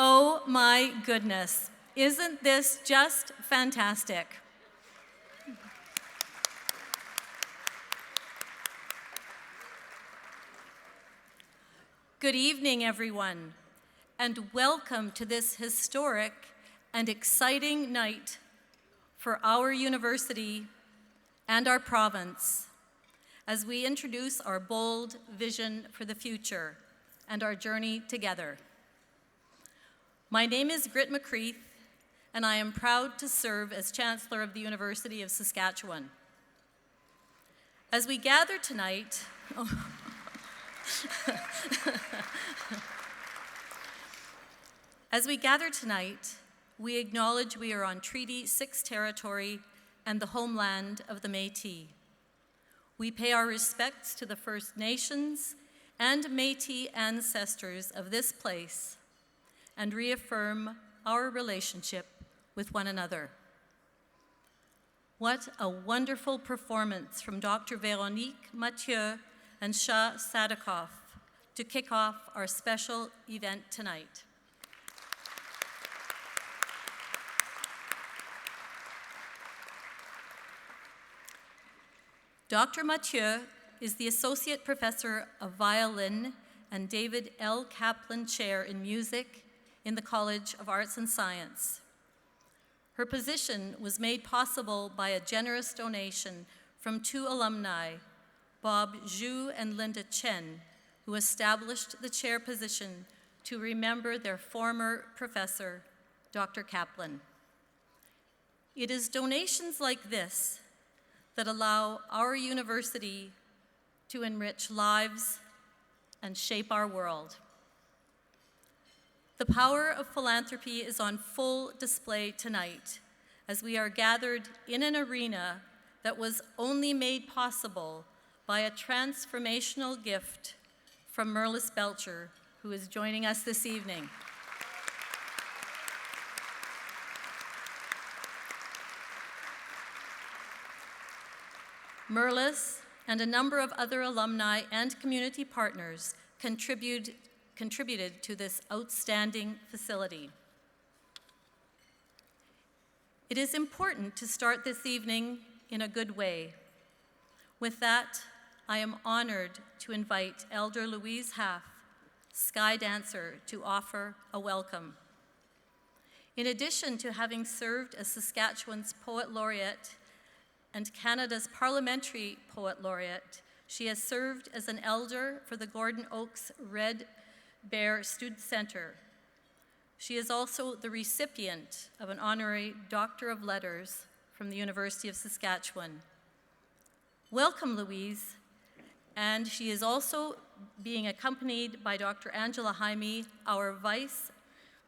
Oh my goodness, isn't this just fantastic? Good evening, everyone, and welcome to this historic and exciting night for our university and our province as we introduce our bold vision for the future and our journey together. My name is Grit McCreath, and I am proud to serve as Chancellor of the University of Saskatchewan. As we gather tonight, we acknowledge we are on Treaty 6 territory and the homeland of the Métis. We pay our respects to the First Nations and Métis ancestors of this place and reaffirm our relationship with one another. What a wonderful performance from Dr. Véronique Mathieu and Shah Sadikoff to kick off our special event tonight. Dr. Mathieu is the Associate Professor of Violin and David L. Kaplan Chair in Music in the College of Arts and Science. Her position was made possible by a generous donation from two alumni, Bob Zhu and Linda Chen, who established the chair position to remember their former professor, Dr. Kaplan. It is donations like this that allow our university to enrich lives and shape our world. The power of philanthropy is on full display tonight as we are gathered in an arena that was only made possible by a transformational gift from Merlis Belsher, who is joining us this evening. Merlis and a number of other alumni and community partners contributed to this outstanding facility. It is important to start this evening in a good way. With that, I am honored to invite Elder Louise Haff, Sky Dancer, to offer a welcome. In addition to having served as Saskatchewan's Poet Laureate and Canada's Parliamentary Poet Laureate, she has served as an elder for the Gordon Oaks Red Bear Student Center. She is also the recipient of an honorary Doctor of Letters from the University of Saskatchewan. Welcome, Louise. And she is also being accompanied by Dr. Angela Jaime, our Vice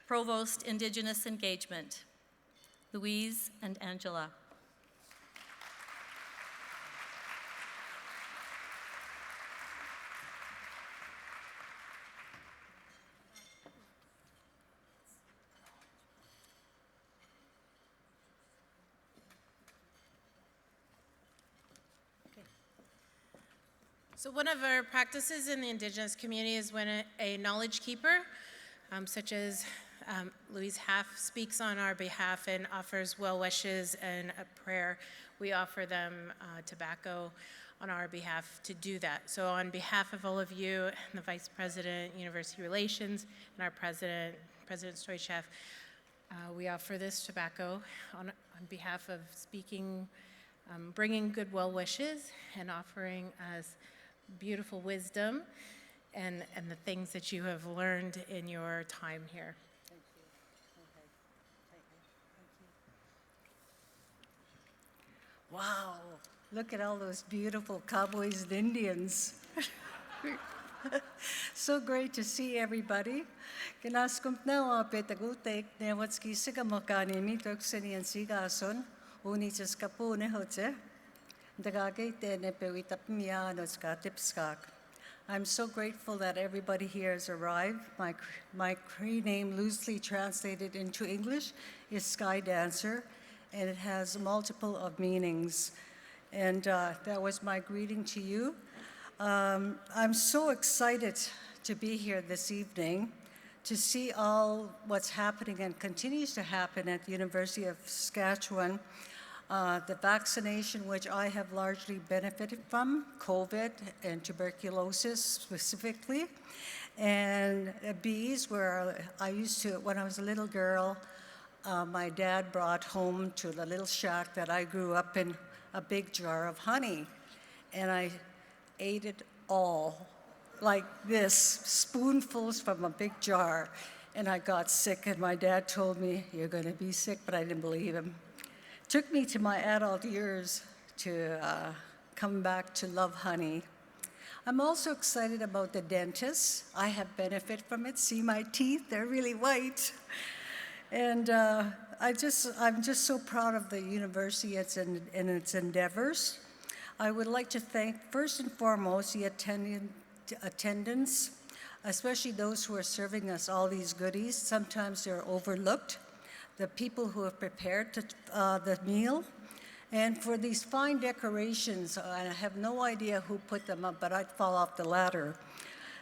Provost Indigenous Engagement. Louise and Angela. So one of our practices in the Indigenous community is when a knowledge keeper, such as Louise Haff, speaks on our behalf and offers well wishes and a prayer, we offer them tobacco on our behalf to do that. So on behalf of all of you, and the Vice President, University Relations, and our President Stoichev, we offer this tobacco on behalf of speaking, bringing good well wishes and offering us beautiful wisdom and the things that you have learned in your time here. Thank you. Okay. Thank you. Wow, look at all those beautiful cowboys and Indians. So great to see everybody. Kinaskumt na wapet agutek newatski sigamakani mitok sinian sigason unitas kapune hote. I'm so grateful that everybody here has arrived. My Cree name, loosely translated into English, is Sky Dancer, and it has multiple of meanings. And that was my greeting to you. I'm so excited to be here this evening to see all what's happening and continues to happen at the University of Saskatchewan, the vaccination, which I have largely benefited from, COVID and tuberculosis specifically, and bees, where I used to, when I was a little girl, my dad brought home to the little shack that I grew up in a big jar of honey, and I ate it all, like this, spoonfuls from a big jar, and I got sick, and my dad told me, "You're going to be sick," but I didn't believe him. Took me to my adult years to come back to love honey. I'm also excited about the dentist. I have benefit from it. See my teeth, they're really white. And I'm just so proud of the university and its endeavors. I would like to thank, first and foremost, the attendants, especially those who are serving us all these goodies. Sometimes they're overlooked. The people who have prepared the meal, and for these fine decorations. I have no idea who put them up, but I'd fall off the ladder.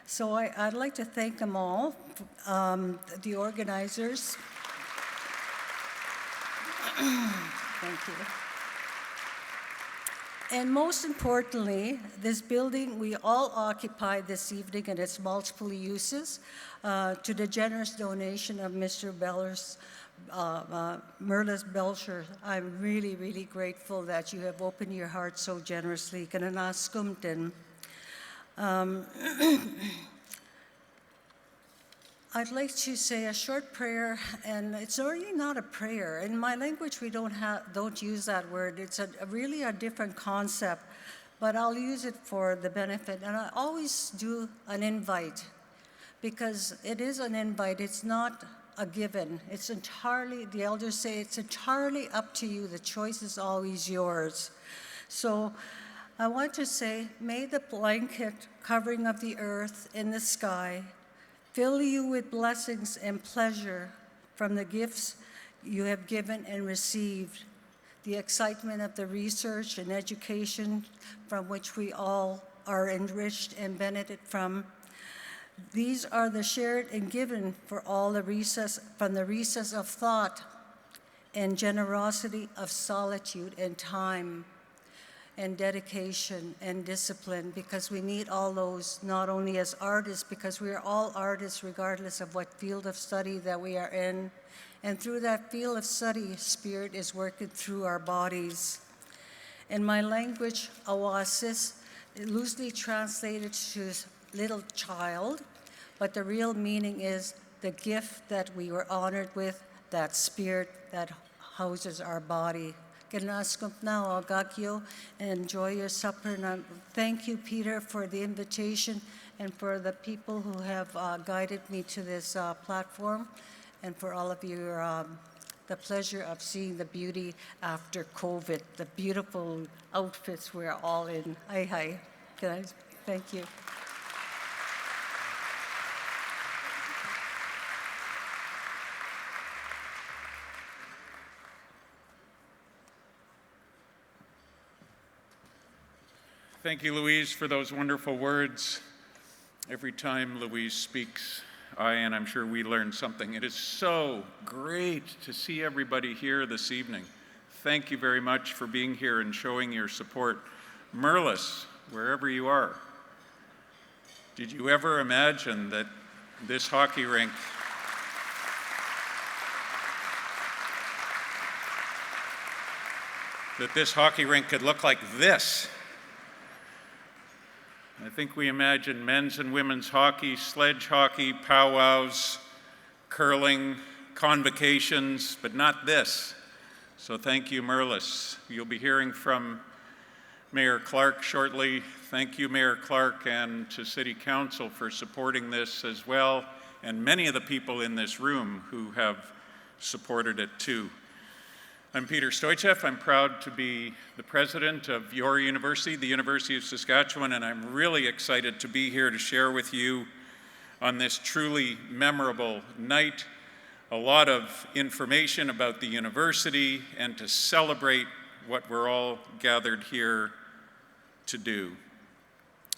So I'd like to thank them all, the organizers. Thank you. And most importantly, this building we all occupy this evening and its multiple uses, to the generous donation of Mr. Merlis Belsher. I'm really, really grateful that you have opened your heart so generously. Kananaskumten. I'd like to say a short prayer, and it's really not a prayer. In my language, we don't use that word. It's really a different concept, but I'll use it for the benefit. And I always do an invite, because it is an invite. It's not a given. It's entirely, the elders say, it's entirely up to you. The choice is always yours. So I want to say, may the blanket covering of the earth and the sky fill you with blessings and pleasure from the gifts you have given and received, the excitement of the research and education from which we all are enriched and benefit from. These are the shared and given for all the recess, from the recess of thought and generosity of solitude and time and dedication and discipline, because we need all those, not only as artists, because we are all artists regardless of what field of study that we are in. And through that field of study, Spirit is working through our bodies. In my language, awasis, loosely translated to little child, but the real meaning is the gift that we were honored with, that spirit that houses our body. Now, and enjoy your supper. And thank you, Peter, for the invitation and for the people who have guided me to this platform, and for all of you, the pleasure of seeing the beauty after COVID, the beautiful outfits we're all in. Hi. Thank you. Thank you, Louise, for those wonderful words. Every time Louise speaks, and I'm sure we learn something. It is so great to see everybody here this evening. Thank you very much for being here and showing your support. Merlis, wherever you are, did you ever imagine that this hockey rink could look like this? I think we imagine men's and women's hockey, sledge hockey, powwows, curling, convocations, but not this. So thank you, Merlis. You'll be hearing from Mayor Clark shortly. Thank you, Mayor Clark, and to City Council for supporting this as well, and many of the people in this room who have supported it too. I'm Peter Stoichev. I'm proud to be the president of your university, the University of Saskatchewan, and I'm really excited to be here to share with you on this truly memorable night a lot of information about the university and to celebrate what we're all gathered here to do.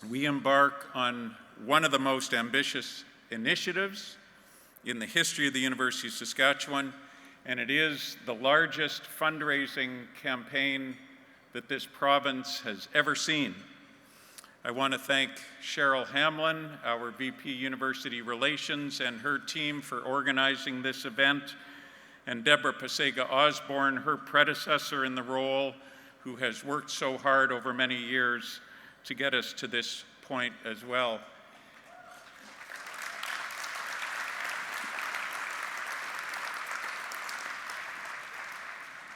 We embark on one of the most ambitious initiatives in the history of the University of Saskatchewan, and it is the largest fundraising campaign that this province has ever seen. I want to thank Cheryl Hamlin, our VP University Relations, and her team for organizing this event, and Deborah Pasega Osborne, her predecessor in the role, who has worked so hard over many years to get us to this point as well.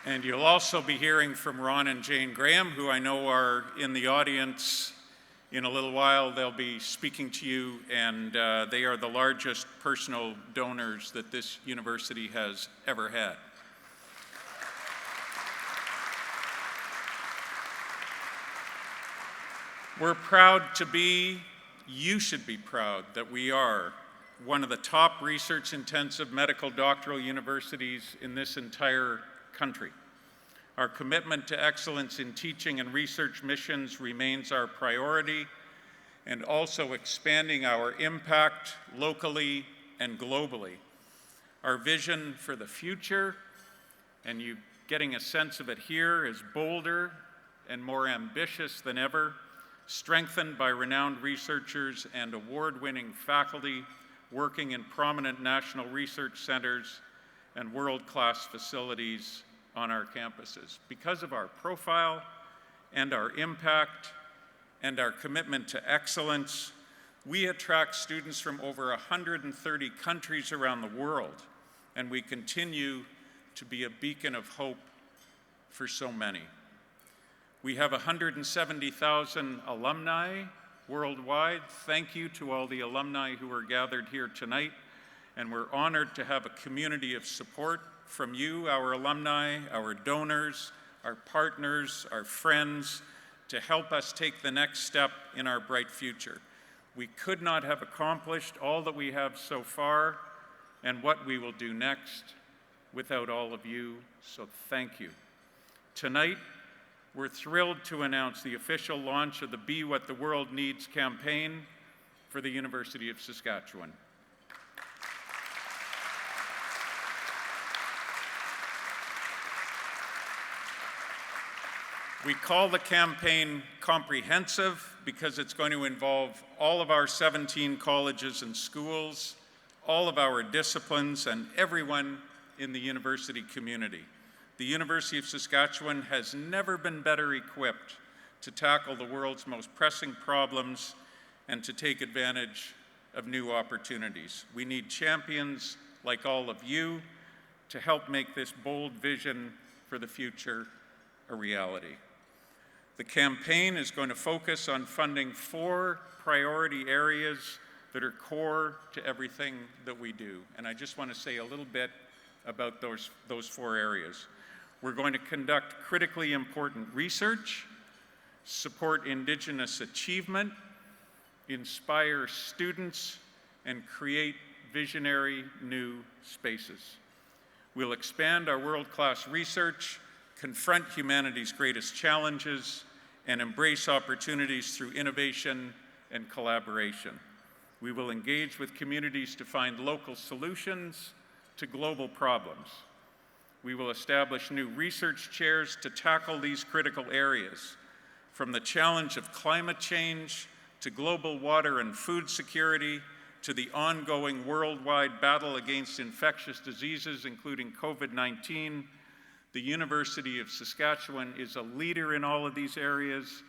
And you'll also be hearing from Ron and Jane Graham, who I know are in the audience. In a little while, they'll be speaking to you, and they are the largest personal donors that this university has ever had. We're proud to be, you should be proud that we are one of the top research-intensive medical doctoral universities in this entire country. Our commitment to excellence in teaching and research missions remains our priority, and also expanding our impact locally and globally. Our vision for the future, and you getting a sense of it here, is bolder and more ambitious than ever, strengthened by renowned researchers and award-winning faculty working in prominent national research centers and world-class facilities on our campuses. Because of our profile and our impact and our commitment to excellence, we attract students from over 130 countries around the world, and we continue to be a beacon of hope for so many. We have 170,000 alumni worldwide. Thank you to all the alumni who are gathered here tonight, and we're honored to have a community of support from you, our alumni, our donors, our partners, our friends, to help us take the next step in our bright future. We could not have accomplished all that we have so far and what we will do next without all of you, so thank you. Tonight, we're thrilled to announce the official launch of the Be What the World Needs campaign for the University of Saskatchewan. We call the campaign comprehensive because it's going to involve all of our 17 colleges and schools, all of our disciplines, and everyone in the university community. The University of Saskatchewan has never been better equipped to tackle the world's most pressing problems and to take advantage of new opportunities. We need champions like all of you to help make this bold vision for the future a reality. The campaign is going to focus on funding 4 priority areas that are core to everything that we do. And I just want to say a little bit about those 4 areas. We're going to conduct critically important research, support Indigenous achievement, inspire students, and create visionary new spaces. We'll expand our world-class research, confront humanity's greatest challenges, and embrace opportunities through innovation and collaboration. We will engage with communities to find local solutions to global problems. We will establish new research chairs to tackle these critical areas, from the challenge of climate change to global water and food security, to the ongoing worldwide battle against infectious diseases, including COVID-19. The University of Saskatchewan is a leader in all of these areas,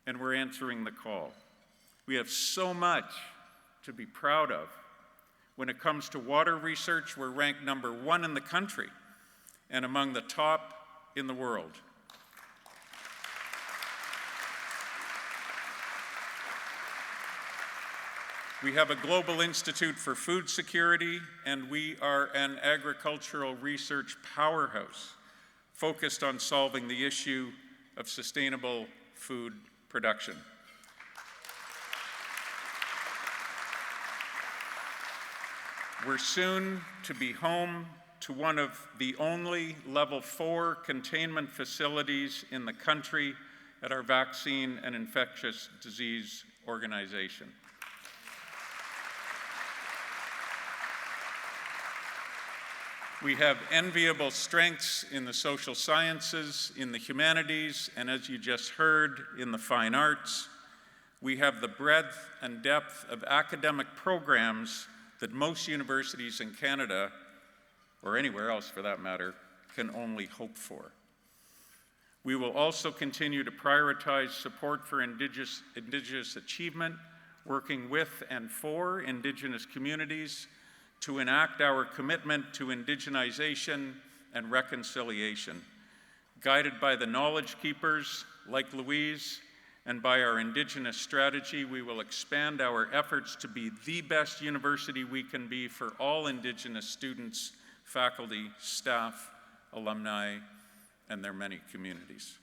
and we're answering the call. We have so much to be proud of. When it comes to water research, we're ranked #1 in the country and among the top in the world. We have a Global Institute for Food Security, and we are an agricultural research powerhouse focused on solving the issue of sustainable food production. We're soon to be home to one of the only Level 4 containment facilities in the country at our Vaccine and Infectious Disease Organization. We have enviable strengths in the social sciences, in the humanities, and as you just heard, in the fine arts. We have the breadth and depth of academic programs that most universities in Canada, or anywhere else for that matter, can only hope for. We will also continue to prioritize support for Indigenous achievement, working with and for Indigenous communities to enact our commitment to indigenization and reconciliation. Guided by the knowledge keepers like Louise and by our Indigenous strategy, we will expand our efforts to be the best university we can be for all Indigenous students, faculty, staff, alumni, and their many communities.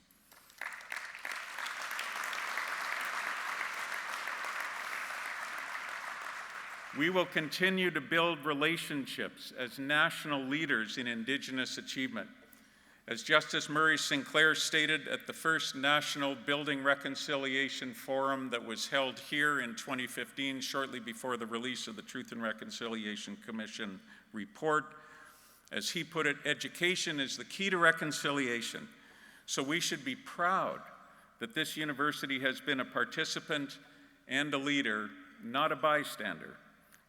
We will continue to build relationships as national leaders in Indigenous achievement. As Justice Murray Sinclair stated at the first National Building Reconciliation Forum that was held here in 2015, shortly before the release of the Truth and Reconciliation Commission report, as he put it, education is the key to reconciliation. So we should be proud that this university has been a participant and a leader, not a bystander,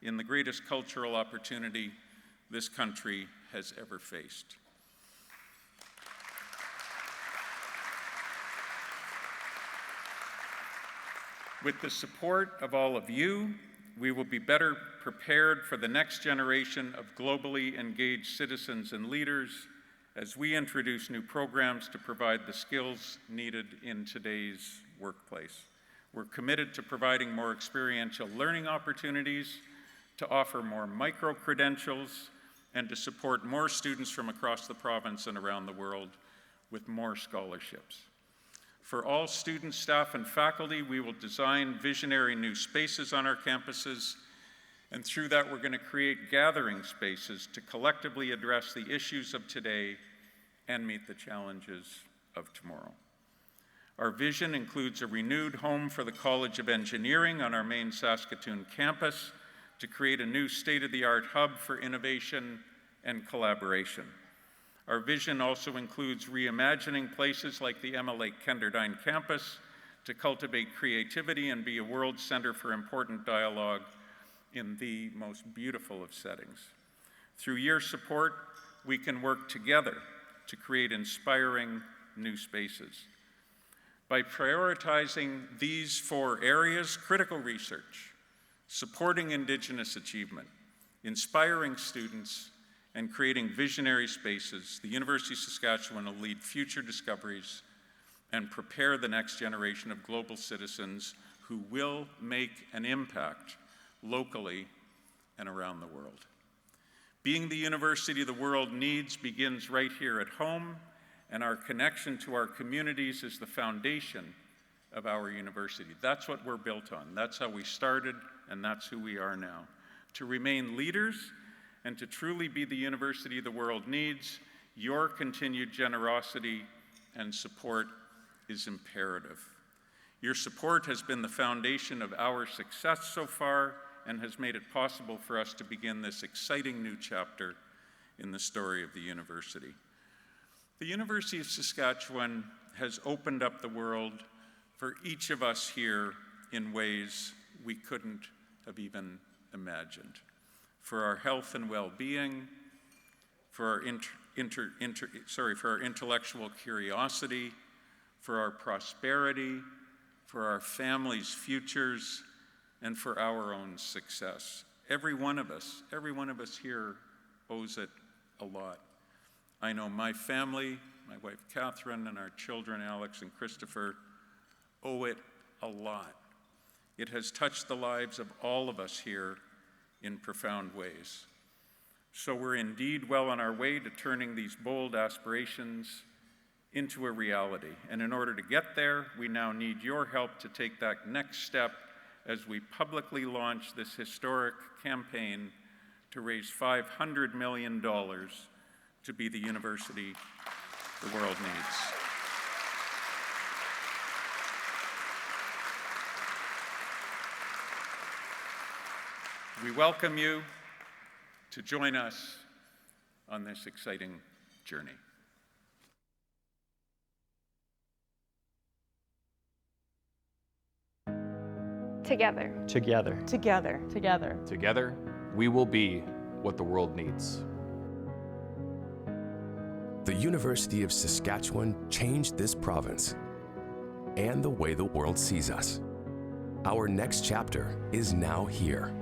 in the greatest cultural opportunity this country has ever faced. With the support of all of you, we will be better prepared for the next generation of globally engaged citizens and leaders as we introduce new programs to provide the skills needed in today's workplace. We're committed to providing more experiential learning opportunities, to offer more micro-credentials, and to support more students from across the province and around the world with more scholarships. For all students, staff, and faculty, we will design visionary new spaces on our campuses, and through that we're going to create gathering spaces to collectively address the issues of today and meet the challenges of tomorrow. Our vision includes a renewed home for the College of Engineering on our main Saskatoon campus to create a new state-of-the-art hub for innovation and collaboration. Our vision also includes reimagining places like the Emma Lake Kenderdine campus to cultivate creativity and be a world center for important dialogue in the most beautiful of settings. Through your support, we can work together to create inspiring new spaces. By prioritizing these 4 areas, critical research, supporting Indigenous achievement, inspiring students, and creating visionary spaces, the University of Saskatchewan will lead future discoveries and prepare the next generation of global citizens who will make an impact locally and around the world. Being the university the world needs begins right here at home, and our connection to our communities is the foundation of our university. That's what we're built on. That's how we started, and that's who we are now. To remain leaders and to truly be the university the world needs, your continued generosity and support is imperative. Your support has been the foundation of our success so far and has made it possible for us to begin this exciting new chapter in the story of the university. The University of Saskatchewan has opened up the world for each of us here in ways we couldn't have even imagined. For our health and well-being, for our for our intellectual curiosity, for our prosperity, for our families' futures, and for our own success. Every one of us here owes it a lot. I know my family, my wife Catherine, and our children Alex and Christopher owe it a lot. It has touched the lives of all of us here in profound ways. So we're indeed well on our way to turning these bold aspirations into a reality. And in order to get there, we now need your help to take that next step as we publicly launch this historic campaign to raise $500 million to be the university the world needs. We welcome you to join us on this exciting journey. Together. Together. Together. Together. Together, we will be what the world needs. The University of Saskatchewan changed this province and the way the world sees us. Our next chapter is now here.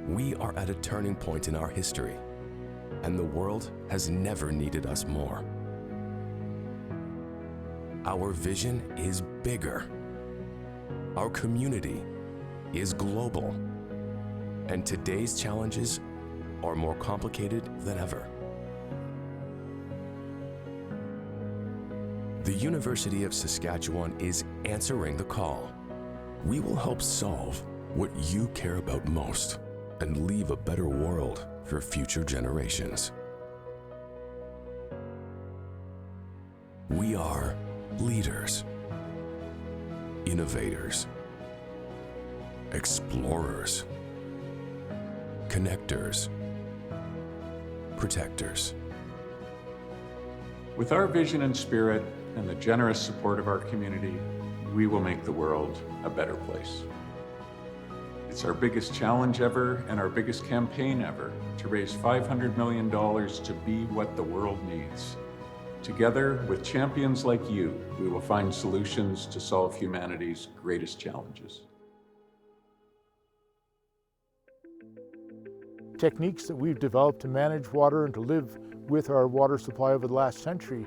We are at a turning point in our history, and the world has never needed us more. Our vision is bigger. Our community is global, and today's challenges are more complicated than ever. The University of Saskatchewan is answering the call. We will help solve what you care about most and leave a better world for future generations. We are leaders, innovators, explorers, connectors, protectors. With our vision and spirit and the generous support of our community, we will make the world a better place. It's our biggest challenge ever and our biggest campaign ever to raise $500 million to be what the world needs. Together with champions like you, we will find solutions to solve humanity's greatest challenges. Techniques that we've developed to manage water and to live with our water supply over the last century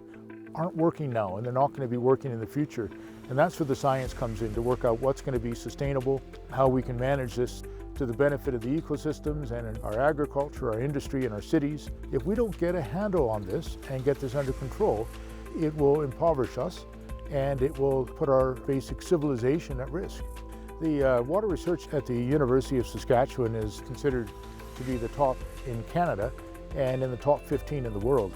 aren't working now, and they're not going to be working in the future. And that's where the science comes in, to work out what's going to be sustainable, how we can manage this to the benefit of the ecosystems and our agriculture, our industry, and our cities. If we don't get a handle on this and get this under control, it will impoverish us and it will put our basic civilization at risk. The water research at the University of Saskatchewan is considered to be the top in Canada and in the top 15 in the world.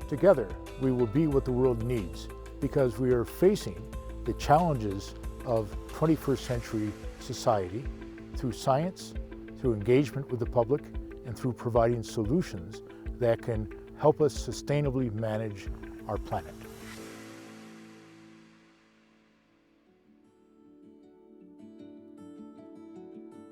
Together, we will be what the world needs, because we are facing the challenges of 21st century society through science, through engagement with the public, and through providing solutions that can help us sustainably manage our planet.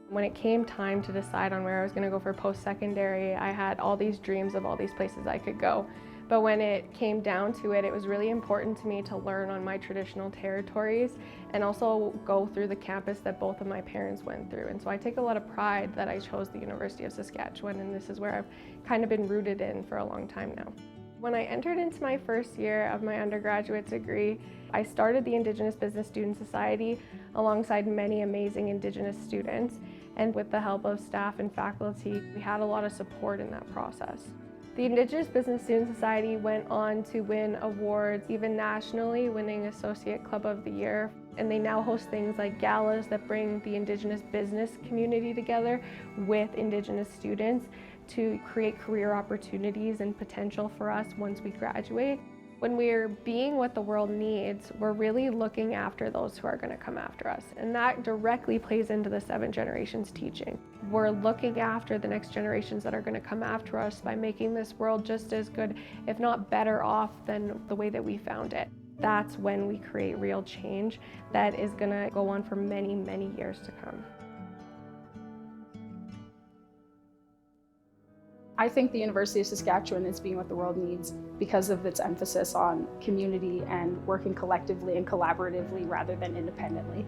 When it came time to decide on where I was going to go for post-secondary, I had all these dreams of all these places I could go. But when it came down to it, it was really important to me to learn on my traditional territories and also go through the campus that both of my parents went through. And so I take a lot of pride that I chose the University of Saskatchewan, and this is where I've kind of been rooted in for a long time now. When I entered into my first year of my undergraduate degree, I started the Indigenous Business Student Society alongside many amazing Indigenous students. And with the help of staff and faculty, we had a lot of support in that process. The Indigenous Business Student Society went on to win awards, even nationally, winning Associate Club of the Year. And they now host things like galas that bring the Indigenous business community together with Indigenous students to create career opportunities and potential for us once we graduate. When we're being what the world needs, we're really looking after those who are going to come after us. And that directly plays into the 7 generations teaching. We're looking after the next generations that are going to come after us by making this world just as good, if not better off than the way that we found it. That's when we create real change that is going to go on for many, many years to come. I think the University of Saskatchewan is being what the world needs because of its emphasis on community and working collectively and collaboratively rather than independently.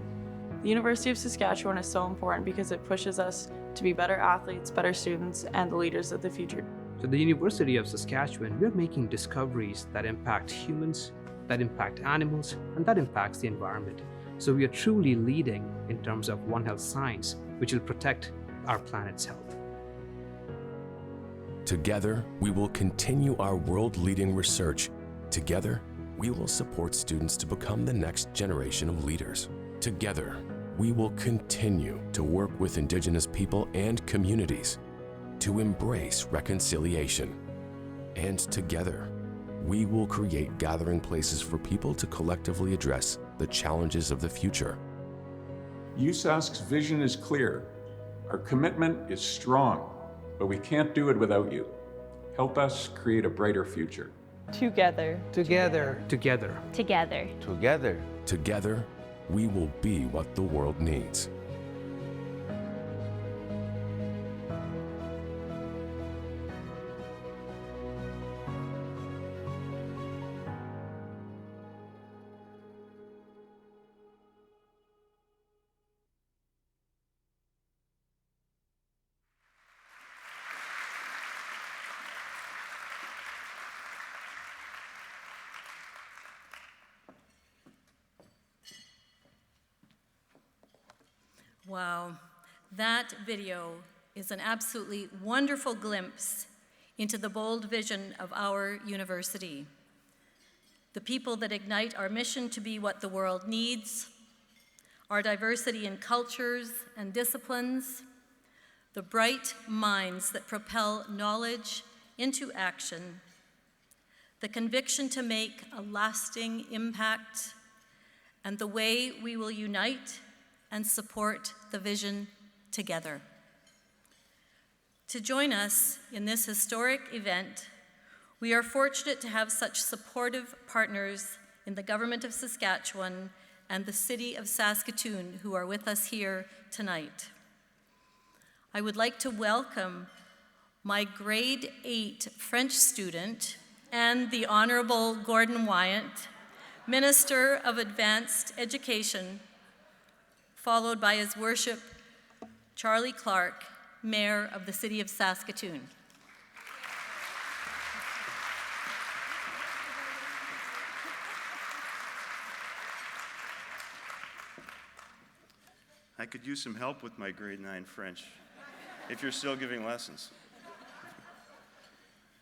The University of Saskatchewan is so important because it pushes us to be better athletes, better students, and the leaders of the future. So the University of Saskatchewan, we're making discoveries that impact humans, that impact animals, and that impacts the environment. So we are truly leading in terms of One Health science, which will protect our planet's health. Together, we will continue our world-leading research. Together, we will support students to become the next generation of leaders. Together, we will continue to work with Indigenous people and communities to embrace reconciliation. And together, we will create gathering places for people to collectively address the challenges of the future. USask's vision is clear. Our commitment is strong, but we can't do it without you. Help us create a brighter future. Together. Together. Together. Together. Together. Together, we will be what the world needs. Wow, that video is an absolutely wonderful glimpse into the bold vision of our university. The people that ignite our mission to be what the world needs, our diversity in cultures and disciplines, the bright minds that propel knowledge into action, the conviction to make a lasting impact, and the way we will unite and support the vision together. To join us in this historic event, we are fortunate to have such supportive partners in the Government of Saskatchewan and the City of Saskatoon who are with us here tonight. I would like to welcome my grade 8 French student and the Honorable Gordon Wyant, Minister of Advanced Education, followed by His Worship Charlie Clark, Mayor of the City of Saskatoon. I could use some help with my grade 9 French, if you're still giving lessons.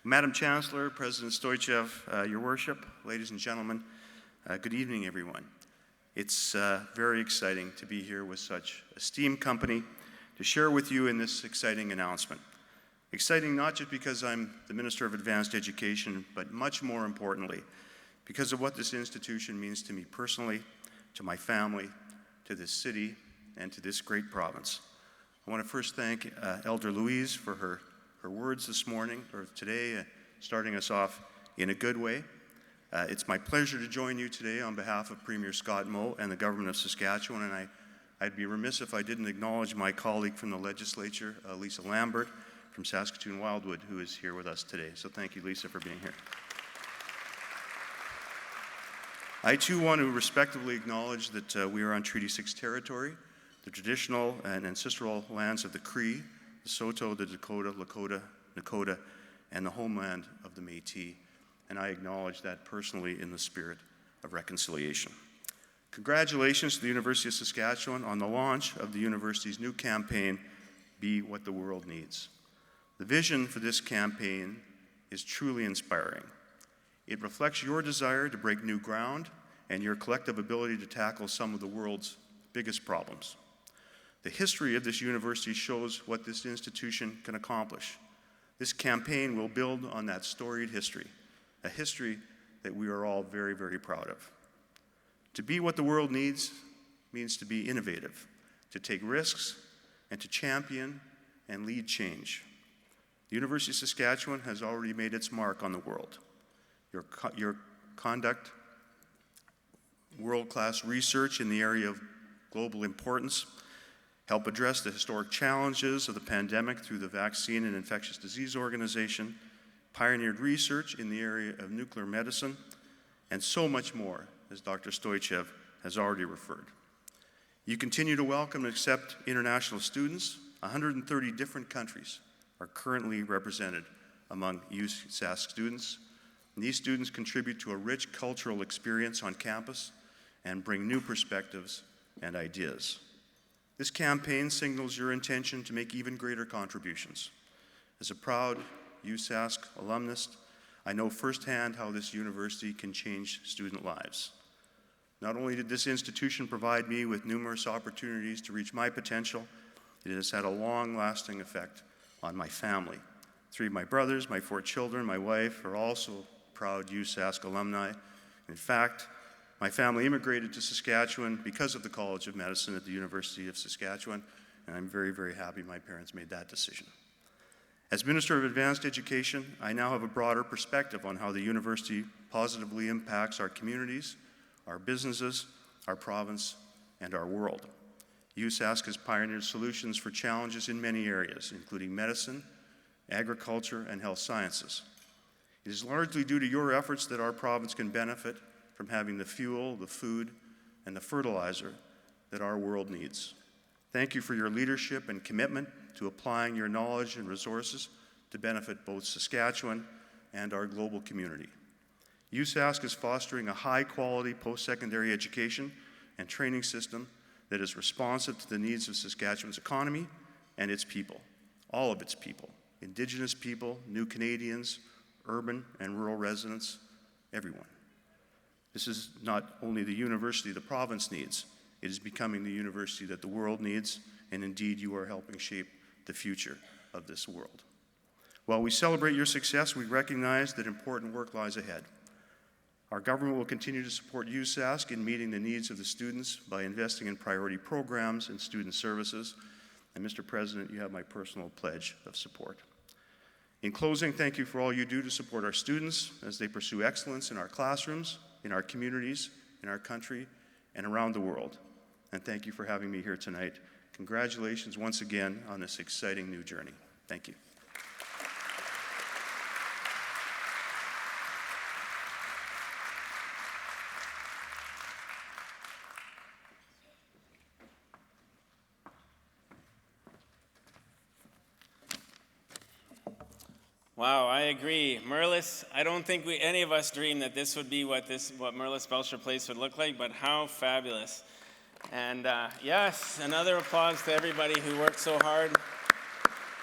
Madam Chancellor, President Stoichev, Your Worship, ladies and gentlemen, good evening, everyone. It's very exciting to be here with such esteemed company to share with you in this exciting announcement. Exciting not just because I'm the Minister of Advanced Education, but much more importantly, because of what this institution means to me personally, to my family, to this city, and to this great province. I want to first thank Elder Louise for her words this morning, or today, starting us off in a good way. It's my pleasure to join you today on behalf of Premier Scott Moe and the Government of Saskatchewan, and I'd be remiss if I didn't acknowledge my colleague from the legislature, Lisa Lambert from Saskatoon Wildwood, who is here with us today. So thank you, Lisa, for being here. I too want to respectfully acknowledge that we are on Treaty 6 territory, the traditional and ancestral lands of the Cree, the Saulteaux, the Dakota, Lakota, Nakota, and the homeland of the Métis. And I acknowledge that personally in the spirit of reconciliation. Congratulations to the University of Saskatchewan on the launch of the university's new campaign, Be What the World Needs. The vision for this campaign is truly inspiring. It reflects your desire to break new ground and your collective ability to tackle some of the world's biggest problems. The history of this university shows what this institution can accomplish. This campaign will build on that storied history, a history that we are all very, very proud of. To be what the world needs means to be innovative, to take risks, and to champion and lead change. The University of Saskatchewan has already made its mark on the world. Your conduct, world-class research in the area of global importance, help address the historic challenges of the pandemic through the Vaccine and Infectious Disease Organization, pioneered research in the area of nuclear medicine, and so much more, as Dr. Stoichev has already referred. You continue to welcome and accept international students. 130 different countries are currently represented among USask students. And these students contribute to a rich cultural experience on campus and bring new perspectives and ideas. This campaign signals your intention to make even greater contributions. As a proud USask alumnus, I know firsthand how this university can change student lives. Not only did this institution provide me with numerous opportunities to reach my potential, it has had a long-lasting effect on my family. 3 of my brothers, my 4 children, my wife are also proud USask alumni. In fact, my family immigrated to Saskatchewan because of the College of Medicine at the University of Saskatchewan, and I'm very, very happy my parents made that decision. As Minister of Advanced Education, I now have a broader perspective on how the university positively impacts our communities, our businesses, our province, and our world. USask has pioneered solutions for challenges in many areas, including medicine, agriculture, and health sciences. It is largely due to your efforts that our province can benefit from having the fuel, the food, and the fertilizer that our world needs. Thank you for your leadership and commitment to applying your knowledge and resources to benefit both Saskatchewan and our global community. USask is fostering a high-quality post-secondary education and training system that is responsive to the needs of Saskatchewan's economy and its people, all of its people, Indigenous people, new Canadians, urban and rural residents, everyone. This is not only the university the province needs, it is becoming the university that the world needs, and indeed you are helping shape the future of this world. While we celebrate your success, we recognize that important work lies ahead. Our government will continue to support USask in meeting the needs of the students by investing in priority programs and student services. And Mr. President, you have my personal pledge of support. In closing, thank you for all you do to support our students as they pursue excellence in our classrooms, in our communities, in our country, and around the world. And thank you for having me here tonight. Congratulations once again on this exciting new journey. Thank you. Wow, I agree. Merlis, I don't think any of us dreamed that this would be what Merlis Belsher Place would look like, but how fabulous. And yes, another applause to everybody who worked so hard.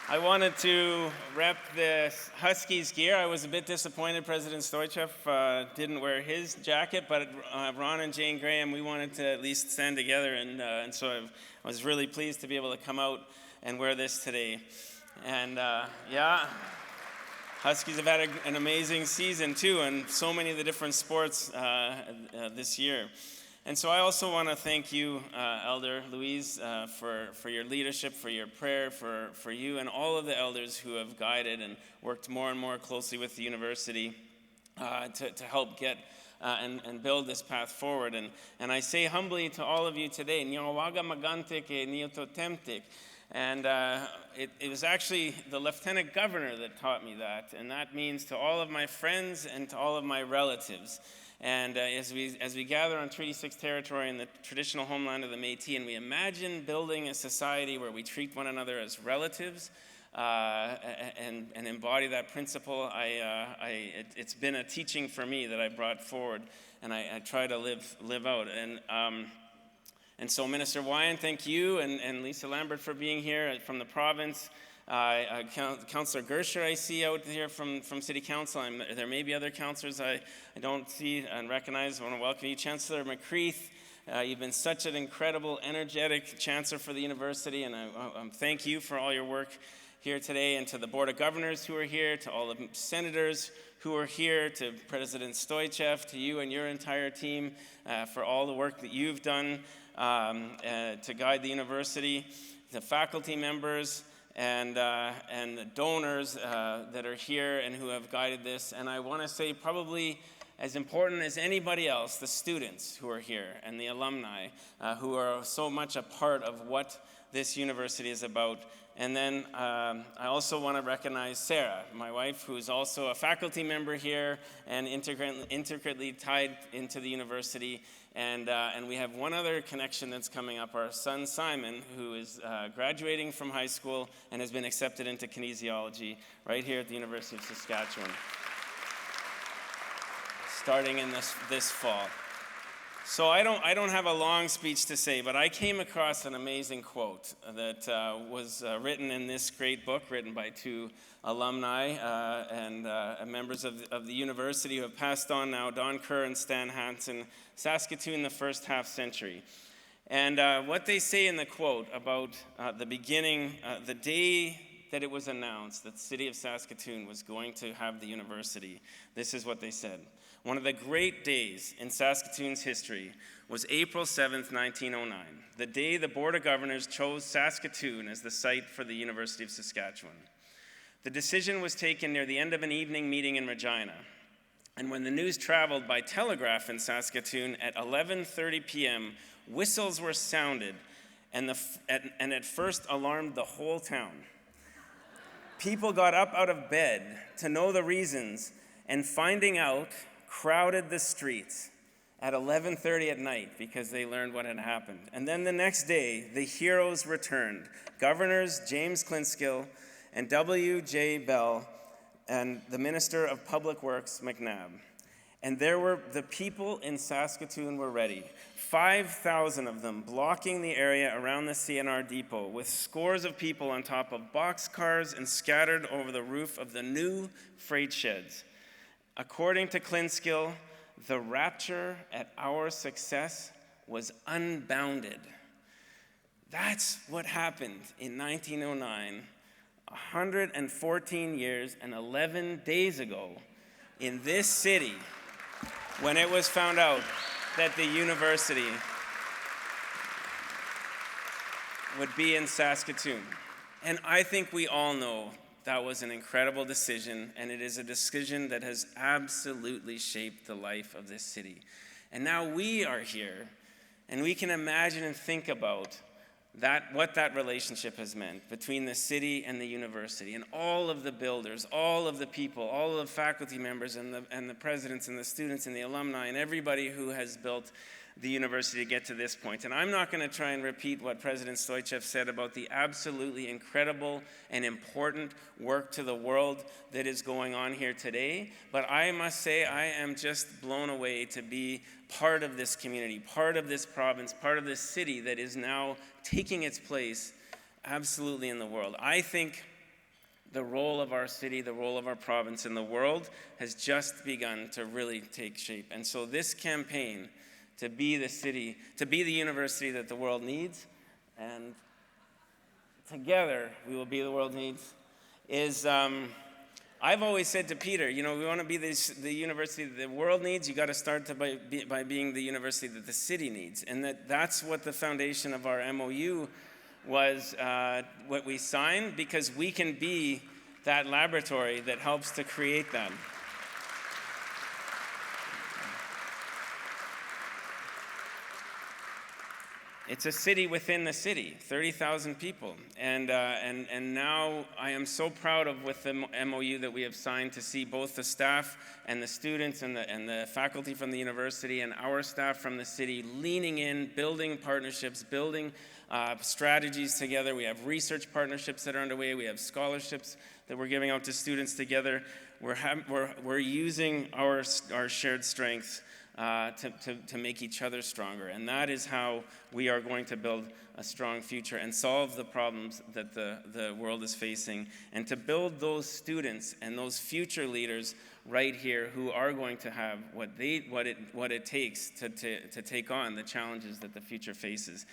I wanted to rep the Huskies gear. I was a bit disappointed President Stoichev didn't wear his jacket, but Ron and Jane Graham, we wanted to at least stand together, and so I was really pleased to be able to come out and wear this today. And yeah. Huskies have had an amazing season too, and so many of the different sports this year. And so I also want to thank you, Elder Louise, for your leadership, for your prayer, for you and all of the elders who have guided and worked more and more closely with the university to help get and build this path forward. And I say humbly to all of you today, Nyawaga Magantik e Niototemtik. And it was actually the Lieutenant Governor that taught me that, and that means to all of my friends and to all of my relatives. And as we gather on Treaty 6 territory in the traditional homeland of the Métis, and we imagine building a society where we treat one another as relatives and embody that principle, it's been a teaching for me that I brought forward, and I try to live out. And so, Minister Wyan, thank you, and Lisa Lambert for being here from the province. Councillor Gersher I see out here from City Council. There may be other councillors I don't see and recognize. I want to welcome you. Chancellor McCreath, you've been such an incredible, energetic chancellor for the university, and I thank you for all your work here today, and to the Board of Governors who are here, to all the senators who are here, to President Stoichev, to you and your entire team for all the work that you've done to guide the university, the faculty members, and the donors that are here and who have guided this. And I want to say probably as important as anybody else, the students who are here and the alumni who are so much a part of what this university is about. And then I also want to recognize Sarah, my wife, who's also a faculty member here and intricately tied into the university. And we have one other connection that's coming up, our son Simon, who is graduating from high school and has been accepted into kinesiology right here at the University of Saskatchewan, starting in this fall. So I don't have a long speech to say, but I came across an amazing quote that was written in this great book, written by two alumni and members of the university who have passed on now, Don Kerr and Stan Hansen, Saskatoon, the first half century. And what they say in the quote about the beginning, the day that it was announced that the city of Saskatoon was going to have the university, this is what they said. One of the great days in Saskatoon's history was April 7th, 1909, the day the Board of Governors chose Saskatoon as the site for the University of Saskatchewan. The decision was taken near the end of an evening meeting in Regina. And when the news traveled by telegraph in Saskatoon at 11:30 p.m., whistles were sounded and at first alarmed the whole town. People got up out of bed to know the reasons, and finding out, crowded the streets at 11:30 at night because they learned what had happened. And then the next day, the heroes returned. Governors James Clinskill and W.J. Bell and the Minister of Public Works, McNabb. And the people in Saskatoon were ready. 5,000 of them blocking the area around the CNR depot with scores of people on top of boxcars and scattered over the roof of the new freight sheds. According to Clinskill, the rapture at our success was unbounded. That's what happened in 1909, 114 years and 11 days ago in this city, when it was found out that the university would be in Saskatoon. And I think we all know that was an incredible decision, and it is a decision that has absolutely shaped the life of this city. And now we are here, and we can imagine and think about what that relationship has meant between the city and the university, and all of the builders, all of the people, all of the faculty members, and the presidents and the students and the alumni, and everybody who has built the university to get to this point. And I'm not going to try and repeat what President Stoichev said about the absolutely incredible and important work to the world that is going on here today, but I must say I am just blown away to be part of this community, part of this province, part of this city that is now taking its place absolutely in the world. I think the role of our city, the role of our province in the world has just begun to really take shape. And so this campaign to be the city, to be the university that the world needs, and together we will be the world needs, is, I've always said to Peter, we want to be the university that the world needs, you got to start by being the university that the city needs. And that's what the foundation of our MOU was, what we signed, because we can be that laboratory that helps to create that. It's a city within the city, 30,000 people. And now I am so proud of with the MOU that we have signed to see both the staff and the students and the faculty from the university and our staff from the city leaning in, building partnerships, building strategies together. We have research partnerships that are underway. We have scholarships that we're giving out to students together. We're using our shared strengths to make each other stronger. And that is how we are going to build a strong future and solve the problems that the world is facing, and to build those students and those future leaders right here who are going to have what it takes to take on the challenges that the future faces.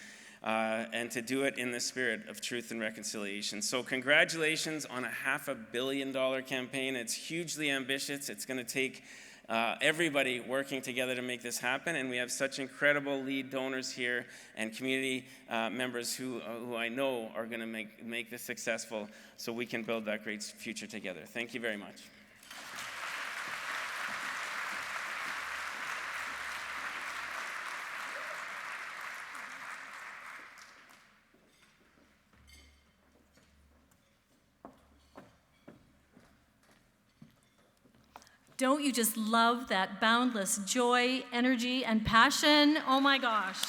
And to do it in the spirit of truth and reconciliation. So congratulations on a $500 million campaign. It's hugely ambitious. It's going to take everybody working together to make this happen, and we have such incredible lead donors here and community members who I know are going to make this successful so we can build that great future together. Thank you very much. Don't you just love that boundless joy, energy, and passion? Oh my gosh.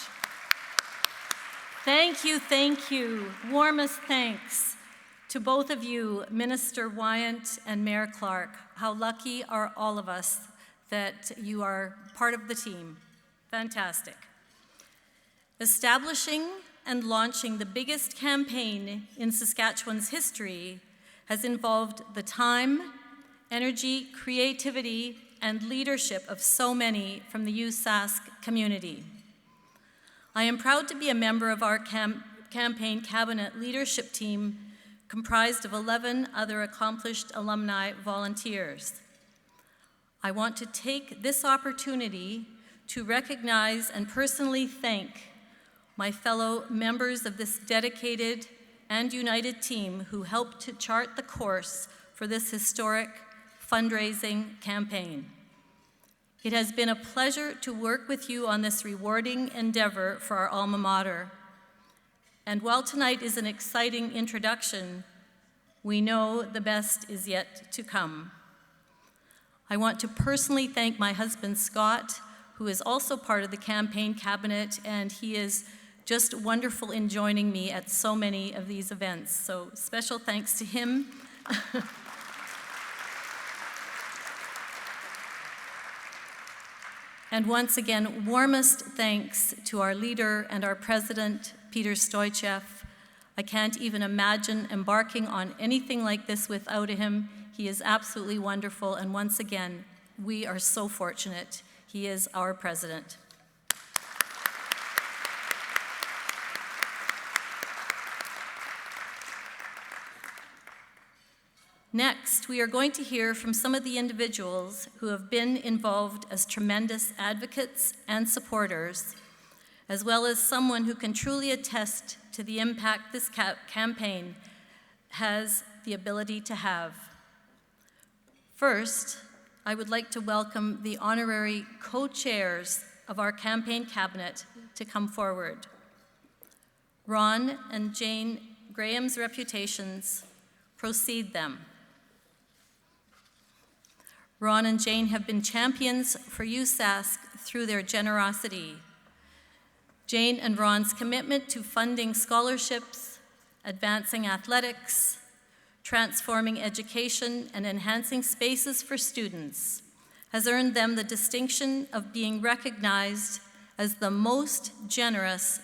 Thank you. Warmest thanks to both of you, Minister Wyant and Mayor Clark. How lucky are all of us that you are part of the team. Fantastic. Establishing and launching the biggest campaign in Saskatchewan's history has involved the time, energy, creativity, and leadership of so many from the USask community. I am proud to be a member of our campaign cabinet leadership team comprised of 11 other accomplished alumni volunteers. I want to take this opportunity to recognize and personally thank my fellow members of this dedicated and united team who helped to chart the course for this historic fundraising campaign. It has been a pleasure to work with you on this rewarding endeavor for our alma mater. And while tonight is an exciting introduction, we know the best is yet to come. I want to personally thank my husband, Scott, who is also part of the campaign cabinet, and he is just wonderful in joining me at so many of these events. So special thanks to him. And once again, warmest thanks to our leader and our president, Peter Stoichev. I can't even imagine embarking on anything like this without him. He is absolutely wonderful, and once again, we are so fortunate. He is our president. Next, we are going to hear from some of the individuals who have been involved as tremendous advocates and supporters, as well as someone who can truly attest to the impact this campaign has the ability to have. First, I would like to welcome the honorary co-chairs of our campaign cabinet to come forward. Ron and Jane Graham's reputations precede them. Ron and Jane have been champions for USask through their generosity. Jane and Ron's commitment to funding scholarships, advancing athletics, transforming education, and enhancing spaces for students has earned them the distinction of being recognized as the most generous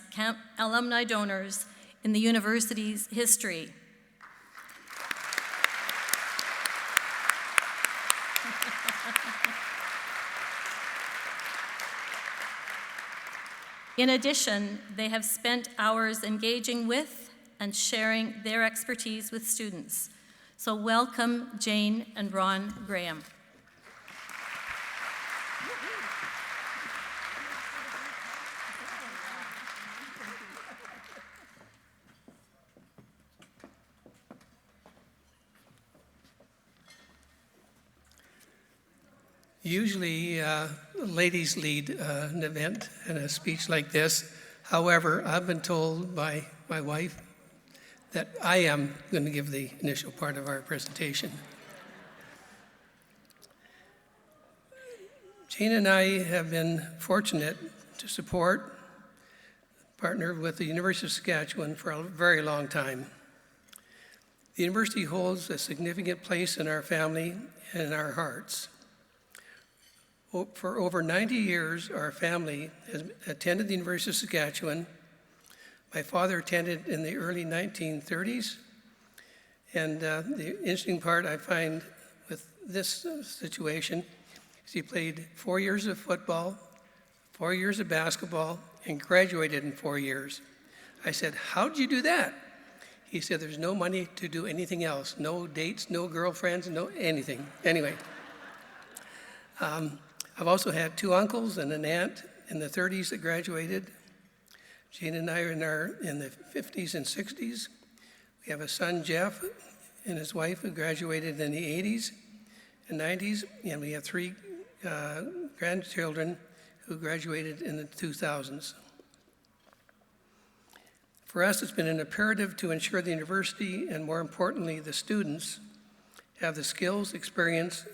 alumni donors in the university's history. In addition, they have spent hours engaging with and sharing their expertise with students. So welcome Jane and Ron Graham. Usually, ladies lead an event and a speech like this. However, I've been told by my wife that I am going to give the initial part of our presentation. Jane and I have been fortunate to support, partner with the University of Saskatchewan for a very long time. The university holds a significant place in our family and in our hearts. For over 90 years, our family has attended the University of Saskatchewan. My father attended in the early 1930s, and the interesting part I find with this situation is he played 4 years of football, 4 years of basketball, and graduated in 4 years. I said, "How'd you do that?" He said, "There's no money to do anything else, no dates, no girlfriends, no anything." Anyway. I've also had 2 uncles and an aunt in the 30s that graduated. Jane and I are in the 50s and 60s. We have a son, Jeff, and his wife who graduated in the 80s and 90s, and we have 3 grandchildren who graduated in the 2000s. For us, it's been an imperative to ensure the university, and more importantly, the students, have the skills, experience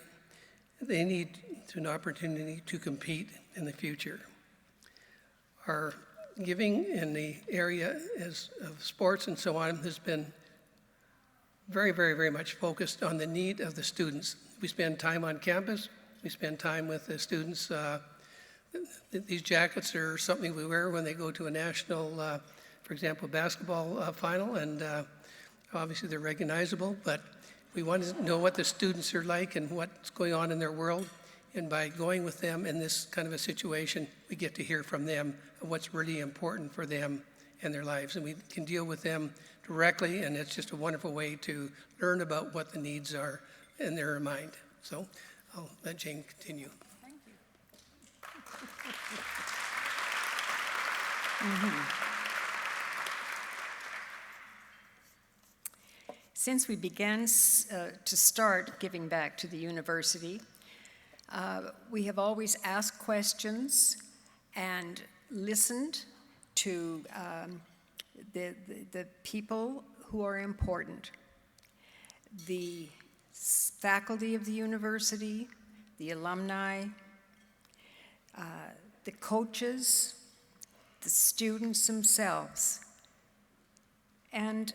they need to an opportunity to compete in the future. Our giving in the area of sports and so on has been very, very, very much focused on the need of the students. We spend time on campus. We spend time with the students. These jackets are something we wear when they go to a national, for example, basketball final, and obviously they're recognizable, but we want to know what the students are like and what's going on in their world. And by going with them in this kind of a situation, we get to hear from them of what's really important for them in their lives. And we can deal with them directly, and it's just a wonderful way to learn about what the needs are in their mind. So I'll let Jane continue. Thank you. Since we began to start giving back to the university, we have always asked questions and listened to the people who are important. The faculty of the university, the alumni, the coaches, the students themselves. And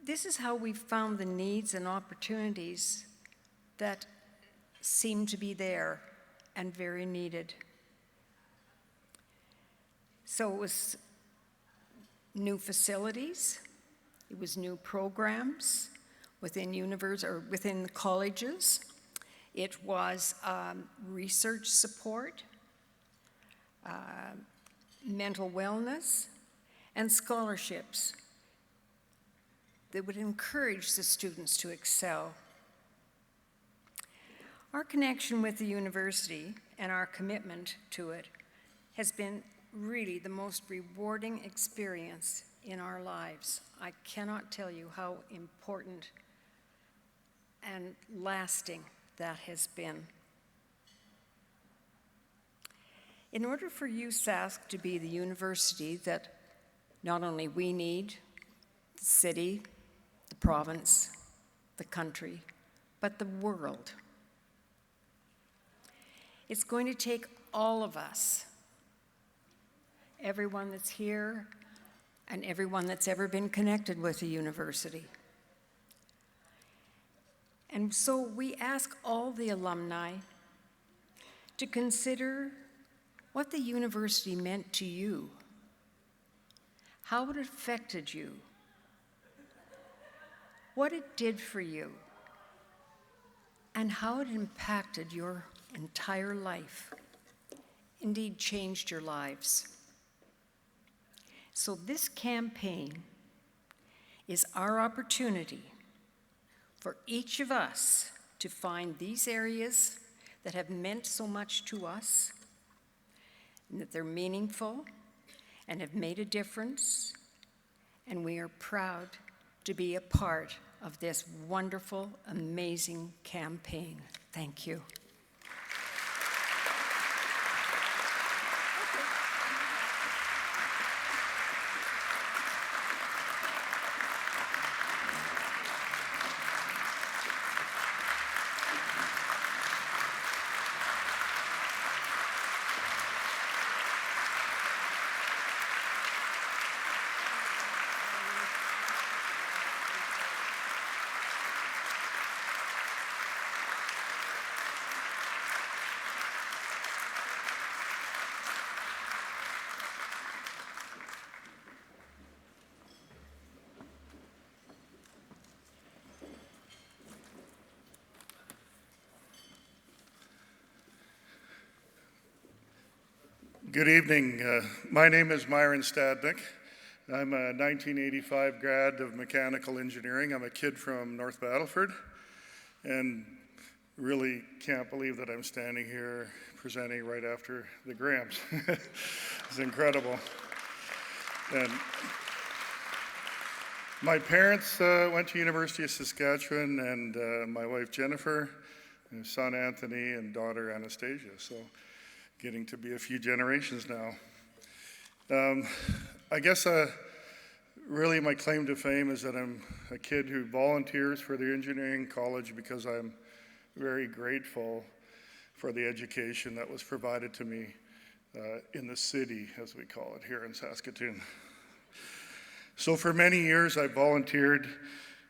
this is how we've found the needs and opportunities that seem to be there and very needed. So it was new facilities, it was new programs within within the colleges, it was research support, mental wellness, and scholarships that would encourage the students to excel. Our connection with the university and our commitment to it has been really the most rewarding experience in our lives. I cannot tell you how important and lasting that has been. In order for USask to be the university that not only we need, the city, the province, the country, but the world, it's going to take all of us, everyone that's here and everyone that's ever been connected with the university. And so we ask all the alumni to consider what the university meant to you, how it affected you, what it did for you, and how it impacted your entire life, indeed changed your lives. So this campaign is our opportunity for each of us to find these areas that have meant so much to us, and that they're meaningful and have made a difference, and we are proud to be a part of this wonderful, amazing campaign. Thank you. Good evening. My name is Myron Stadnick. I'm a 1985 grad of mechanical engineering. I'm a kid from North Battleford, and really can't believe that I'm standing here presenting right after the Grahams. It's incredible. And my parents went to University of Saskatchewan, and my wife Jennifer, and son Anthony, and daughter Anastasia. So getting to be a few generations now. I guess really my claim to fame is that I'm a kid who volunteers for the engineering college because I'm very grateful for the education that was provided to me in the city, as we call it here in Saskatoon. So for many years I volunteered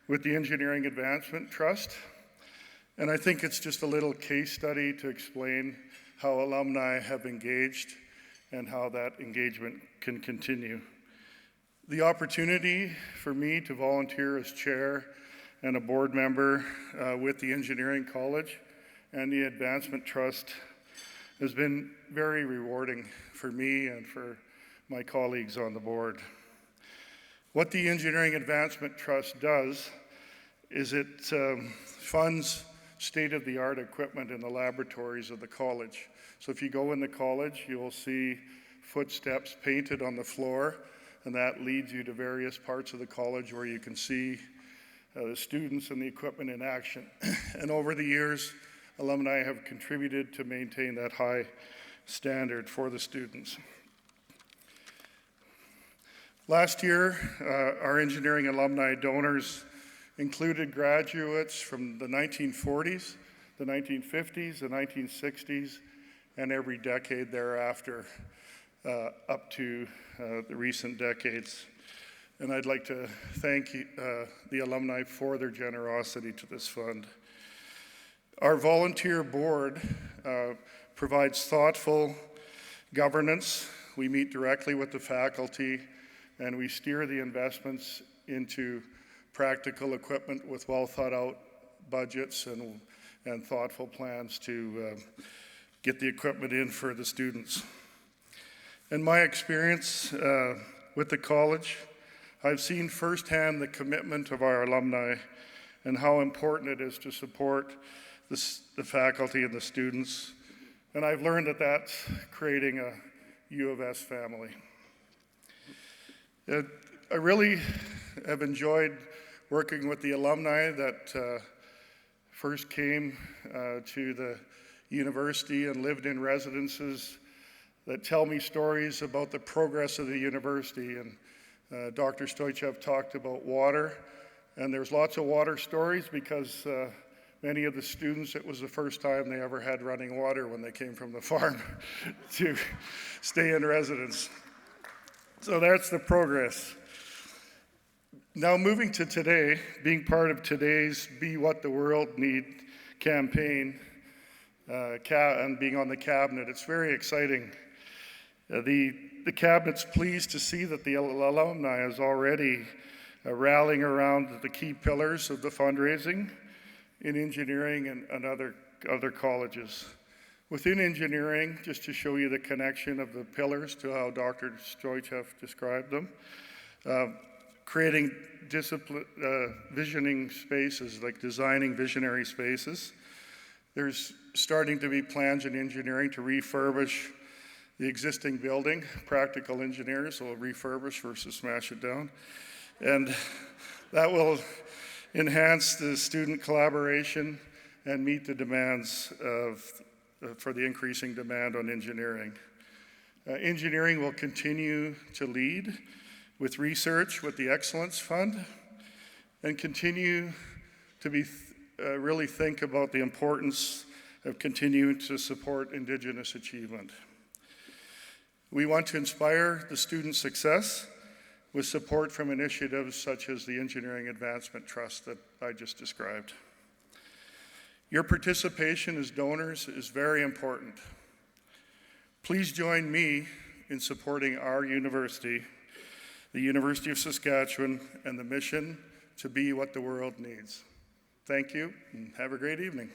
with the Engineering Advancement Trust, and I think it's just a little case study to explain how alumni have engaged and how that engagement can continue. The opportunity for me to volunteer as chair and a board member with the Engineering College and the Advancement Trust has been very rewarding for me and for my colleagues on the board. What the Engineering Advancement Trust does is it funds state-of-the-art equipment in the laboratories of the college. So if you go in the college, you will see footsteps painted on the floor and that leads you to various parts of the college where you can see the students and the equipment in action. And over the years, alumni have contributed to maintain that high standard for the students. Last year, our engineering alumni donors included graduates from the 1940s, the 1950s, the 1960s, and every decade thereafter, up to the recent decades. And I'd like to thank the alumni for their generosity to this fund. Our volunteer board provides thoughtful governance. We meet directly with the faculty, and we steer the investments into practical equipment with well thought out budgets and thoughtful plans to get the equipment in for the students. In my experience with the college, I've seen firsthand the commitment of our alumni and how important it is to support the faculty and the students. And I've learned that that's creating a U of S family. I really have enjoyed working with the alumni that first came to the university and lived in residences that tell me stories about the progress of the university. And Dr. Stoichev talked about water, and there's lots of water stories because many of the students, it was the first time they ever had running water when they came from the farm to stay in residence. So that's the progress. Now moving to today, being part of today's Be What the World Need campaign and being on the cabinet, it's very exciting. The cabinet's pleased to see that the alumni is already rallying around the key pillars of the fundraising in engineering and other colleges. Within engineering, just to show you the connection of the pillars to how Dr. Stoichev described them, creating visioning spaces, like designing visionary spaces. There's starting to be plans in engineering to refurbish the existing building. Practical engineers will refurbish versus smash it down. And that will enhance the student collaboration and meet the demands for the increasing demand on engineering. Engineering will continue to lead with research with the Excellence Fund and continue to really think about the importance of continuing to support Indigenous achievement. We want to inspire the student success with support from initiatives such as the Engineering Advancement Trust that I just described. Your participation as donors is very important. Please join me in supporting our university, the University of Saskatchewan, and the mission to be what the world needs. Thank you, and have a great evening.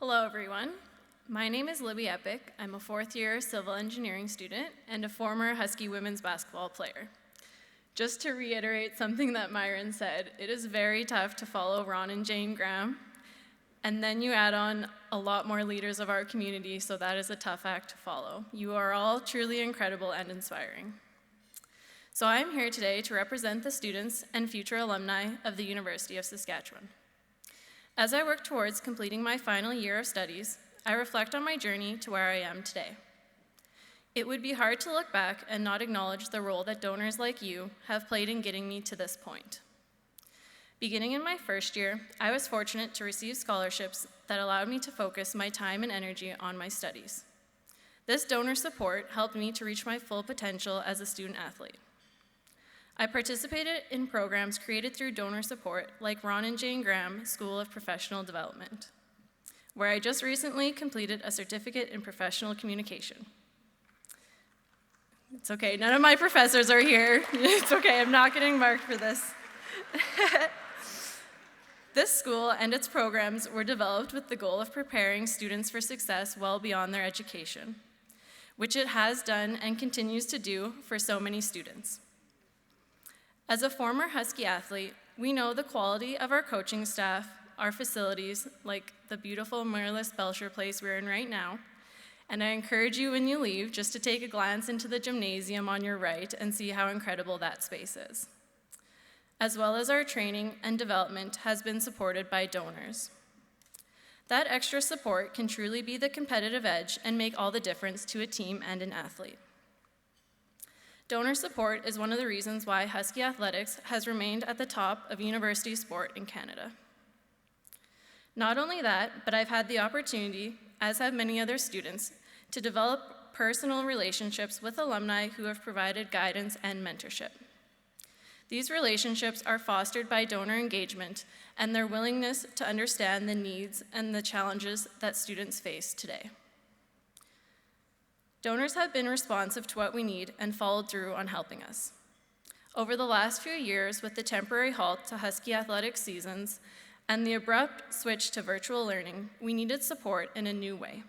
Hello, everyone. My name is Libby Epic. I'm a fourth-year civil engineering student and a former Husky women's basketball player. Just to reiterate something that Myron said, it is very tough to follow Ron and Jane Graham, and then you add on a lot more leaders of our community, so that is a tough act to follow. You are all truly incredible and inspiring. So I'm here today to represent the students and future alumni of the University of Saskatchewan. As I work towards completing my final year of studies, I reflect on my journey to where I am today. It would be hard to look back and not acknowledge the role that donors like you have played in getting me to this point. Beginning in my first year, I was fortunate to receive scholarships that allowed me to focus my time and energy on my studies. This donor support helped me to reach my full potential as a student athlete. I participated in programs created through donor support like Ron and Jane Graham School of Professional Development, where I just recently completed a certificate in professional communication. It's okay, none of my professors are here. It's okay, I'm not getting marked for this. This school and its programs were developed with the goal of preparing students for success well beyond their education. which it has done and continues to do for so many students. As a former Husky athlete, we know the quality of our coaching staff, our facilities, like the beautiful Merlis Belsher place we're in right now, and I encourage you when you leave just to take a glance into the gymnasium on your right and see how incredible that space is. As well as our training and development has been supported by donors. That extra support can truly be the competitive edge and make all the difference to a team and an athlete. Donor support is one of the reasons why Husky Athletics has remained at the top of university sport in Canada. Not only that, but I've had the opportunity, as have many other students, to develop personal relationships with alumni who have provided guidance and mentorship. These relationships are fostered by donor engagement and their willingness to understand the needs and the challenges that students face today. Donors have been responsive to what we need and followed through on helping us. Over the last few years, with the temporary halt to Husky athletic seasons and the abrupt switch to virtual learning, we needed support in a new way.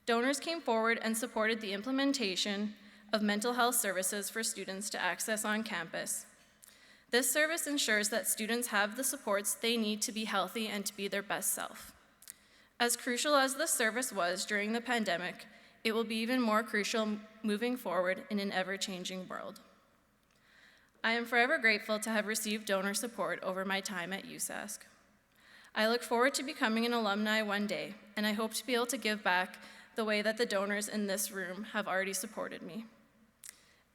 Donors came forward and supported the implementation of mental health services for students to access on campus. This service ensures that students have the supports they need to be healthy and to be their best self. As crucial as this service was during the pandemic, it will be even more crucial moving forward in an ever-changing world. I am forever grateful to have received donor support over my time at USask. I look forward to becoming an alumni one day, and I hope to be able to give back the way that the donors in this room have already supported me.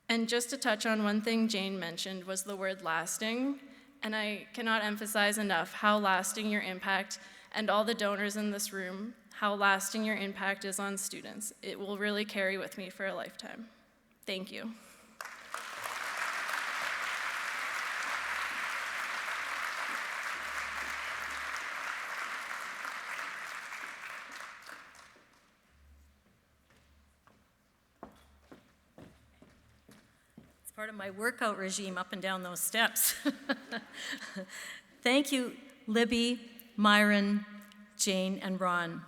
And just to touch on one thing Jane mentioned was the word lasting, and I cannot emphasize enough how lasting your impact, and all the donors in this room, how lasting your impact is on students. It will really carry with me for a lifetime. Thank you. Part of my workout regime up and down those steps. Thank you, Libby, Myron, Jane, and Ron.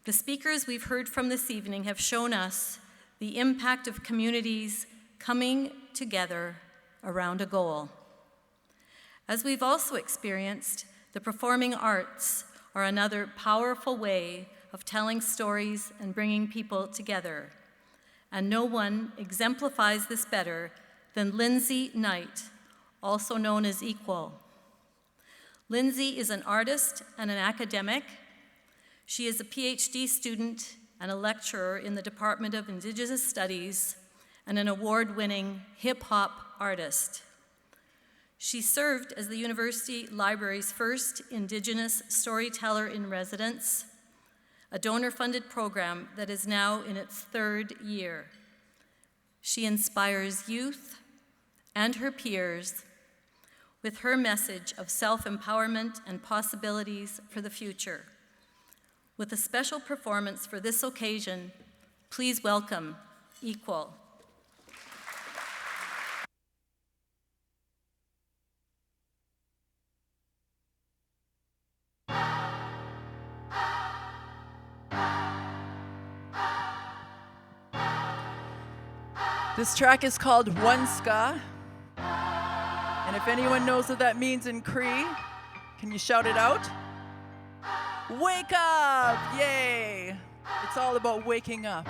The speakers we've heard from this evening have shown us the impact of communities coming together around a goal. As we've also experienced, the performing arts are another powerful way of telling stories and bringing people together. And no one exemplifies this better than Lindsay Knight, also known as Equal. Lindsay is an artist and an academic. She is a PhD student and a lecturer in the Department of Indigenous Studies and an award-winning hip-hop artist. She served as the University Library's first Indigenous storyteller in residence, a donor-funded program that is now in its 3rd year. She inspires youth and her peers with her message of self-empowerment and possibilities for the future. With a special performance for this occasion, please welcome Equal. This track is called One Ska, and if anyone knows what that means in Cree, can you shout it out? Wake up! Yay! It's all about waking up.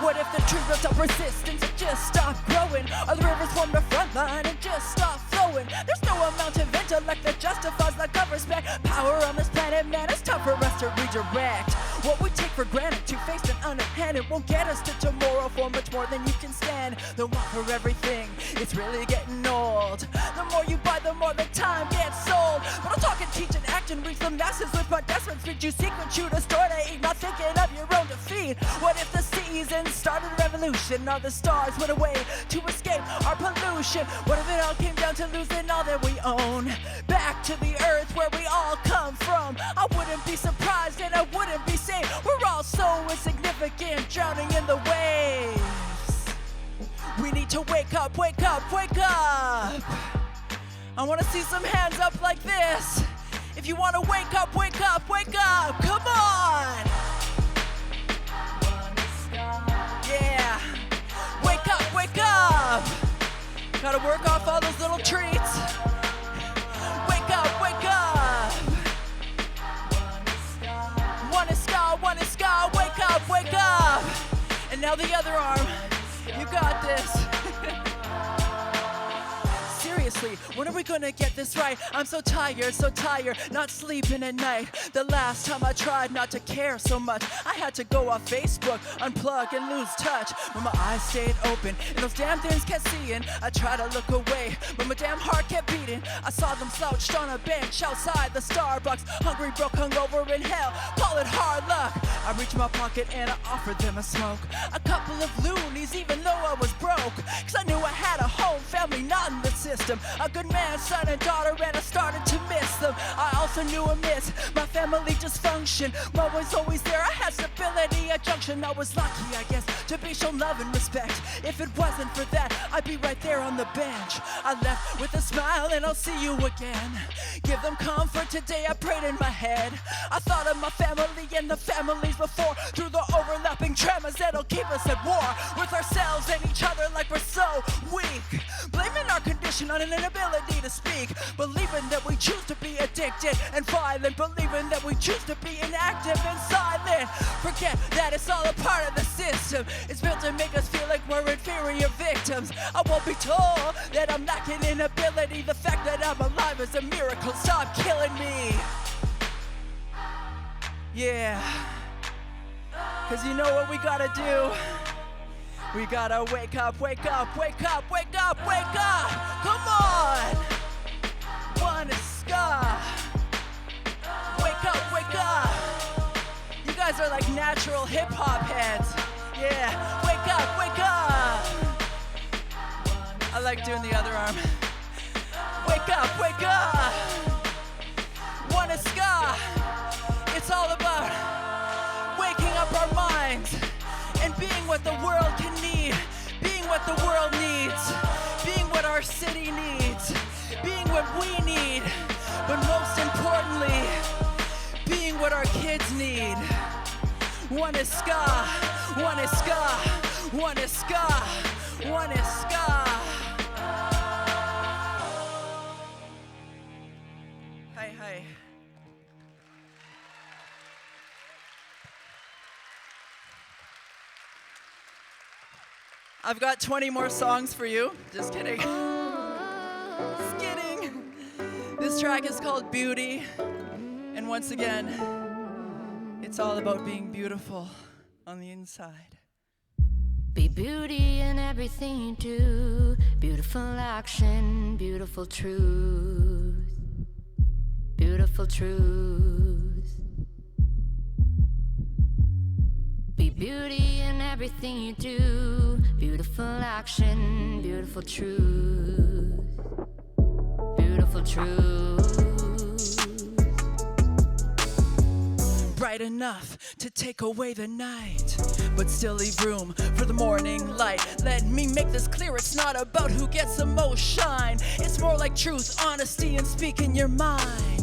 What if the trees built up resistance and just stop growing? Or the rivers form the front line and just stop flowing? There's no amount of intellect that justifies lack of respect. Power on this planet, man, it's tough for us to redirect. What we take for granted, two-faced and underhanded, won't get us to tomorrow for much more than you can stand. The want for everything, it's really getting old. The more you buy, the more the time gets sold. But I'll talk and teach and act and reach the masses with my desperate speech. You seek what you distort, I eat, not thinking of your own defeat. What if the season started a revolution? All the stars went away to escape our pollution. What if it all came down to losing all that we own? Back to the earth where we all come from. I wouldn't be surprised and I wouldn't be safe. We're all so insignificant, drowning in the waves. We need to wake up, wake up, wake up. I want to see some hands up like this. If you want to wake up, wake up, wake up. Come on. Gotta work off all those little treats. Wake up, wake up. One is ska, one is ska. Wake up, wake up. And now the other arm. You got this. Seriously, when are we gonna get this right? I'm so tired, not sleeping at night. The last time I tried not to care so much, I had to go off Facebook, unplug and lose touch. But my eyes stayed open and those damn things kept seeing. I tried to look away, but my damn heart kept beating. I saw them slouched on a bench outside the Starbucks, hungry, broke, hungover in hell, call it hard luck. I reached my pocket and I offered them a smoke. A couple of loonies, even though I was broke, cause I knew I had a home, family not in the system. A good man, son and daughter, and I started to miss them. I also knew a miss, my family dysfunction. Mom was always there, I had stability, a junction. I was lucky, I guess, to be shown love and respect. If it wasn't for that, I'd be right there on the bench. I left with a smile and I'll see you again. Give them comfort today, I prayed in my head. I thought of my family and the families before, through the overlapping traumas that'll keep us at war with ourselves and each other like we're so weak. Blaming our condition on an inability to speak, believing that we choose to be addicted and violent, believing that we choose to be inactive and silent. Forget that it's all a part of the system. It's built to make us feel like we're inferior victims. I won't be told that I'm lacking in ability. The fact that I'm alive is a miracle. Stop killing me. Yeah. Cause you know what we gotta do? We gotta wake up, wake up, wake up, wake up, wake up! Come on! One is ska. Wake up, wake up! You guys are like natural hip-hop heads. Yeah, wake up, wake up! I like doing the other arm. Wake up, wake up! One is ska. It's all about waking up our minds and being what the world can need, being what the world needs, being what our city needs, being what we need, but most importantly, being what our kids need. One is ska, one is ska, one is ska, one is ska. Hi, hi. I've got 20 more songs for you. Just kidding. Just kidding. This track is called Beauty. And once again, it's all about being beautiful on the inside. Be beauty in everything you do. Beautiful action, beautiful truth. Beautiful truth. Be beauty in everything you do. Beautiful action, beautiful truth. Beautiful truth. Bright enough to take away the night, but still leave room for the morning light. Let me make this clear, it's not about who gets the most shine. It's more like truth, honesty, and speaking your mind.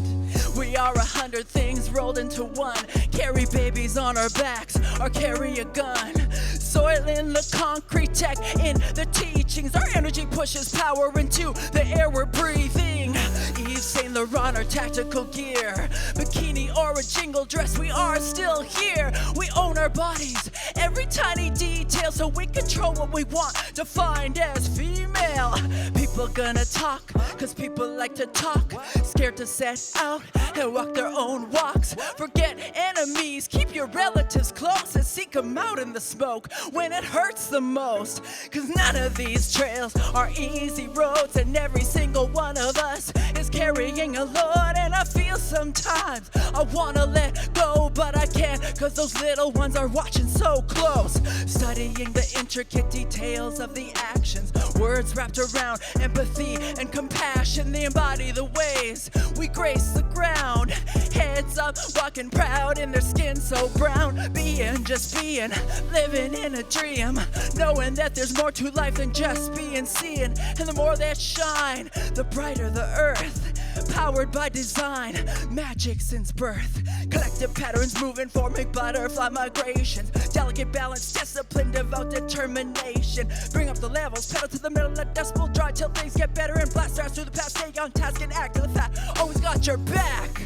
We are 100 things rolled into one. Carry babies on our backs or carry a gun. Soil in the concrete, tech in the teachings. Our energy pushes power into the air we're breathing. Yves Saint Laurent or tactical gear, bikini or a jingle dress, we are still here. We own our bodies, every tiny detail, so we control what we want, defined as female. People gonna talk, cause people like to talk. Scared to set out and walk their own walks. Forget enemies, keep your relatives close and seek them out in the smoke when it hurts the most. Cause none of these trails are easy roads, and every single one of us is carrying a load. And I feel sometimes I wanna let go, but I can't, cause those little ones are watching so close. Studying the intricate details of the actions, words wrapped around empathy and compassion. They embody the ways we grace the ground. Head kids up, walking proud in their skin so brown. Being, just being, living in a dream, knowing that there's more to life than just being seen. And the more that shine, the brighter the earth, powered by design, magic since birth. Collective patterns moving, forming butterfly migrations. Delicate balance, discipline, devout determination. Bring up the levels, pedal to the middle, let decibel dry till things get better. And blast ours through the past, stay on task and act with that. Always got your back.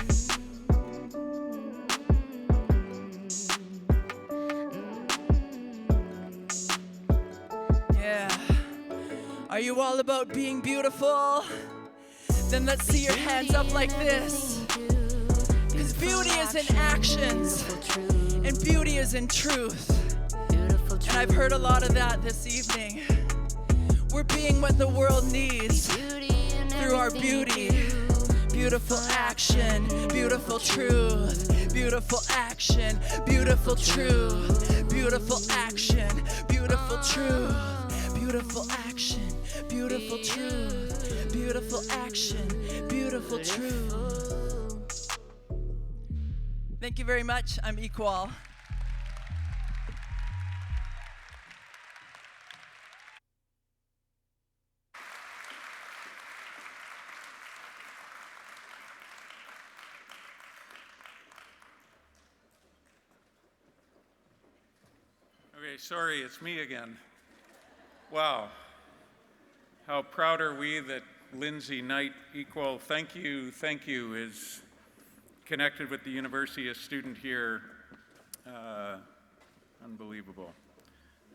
Yeah. Are you all about being beautiful? Then let's see your hands up like this. Because beauty is in actions, and beauty is in truth. And I've heard a lot of that this evening. We're being what the world needs through our beauty. Beautiful action, beautiful truth. Beautiful action, beautiful truth. Beautiful action, beautiful truth. Beautiful action, beautiful truth. Beautiful action, beautiful truth. Thank you very much. I'm Equal. Okay, sorry, it's me again. Wow. How proud are we that Lindsay Knight Equal, thank you, is connected with the university, a student here. Unbelievable.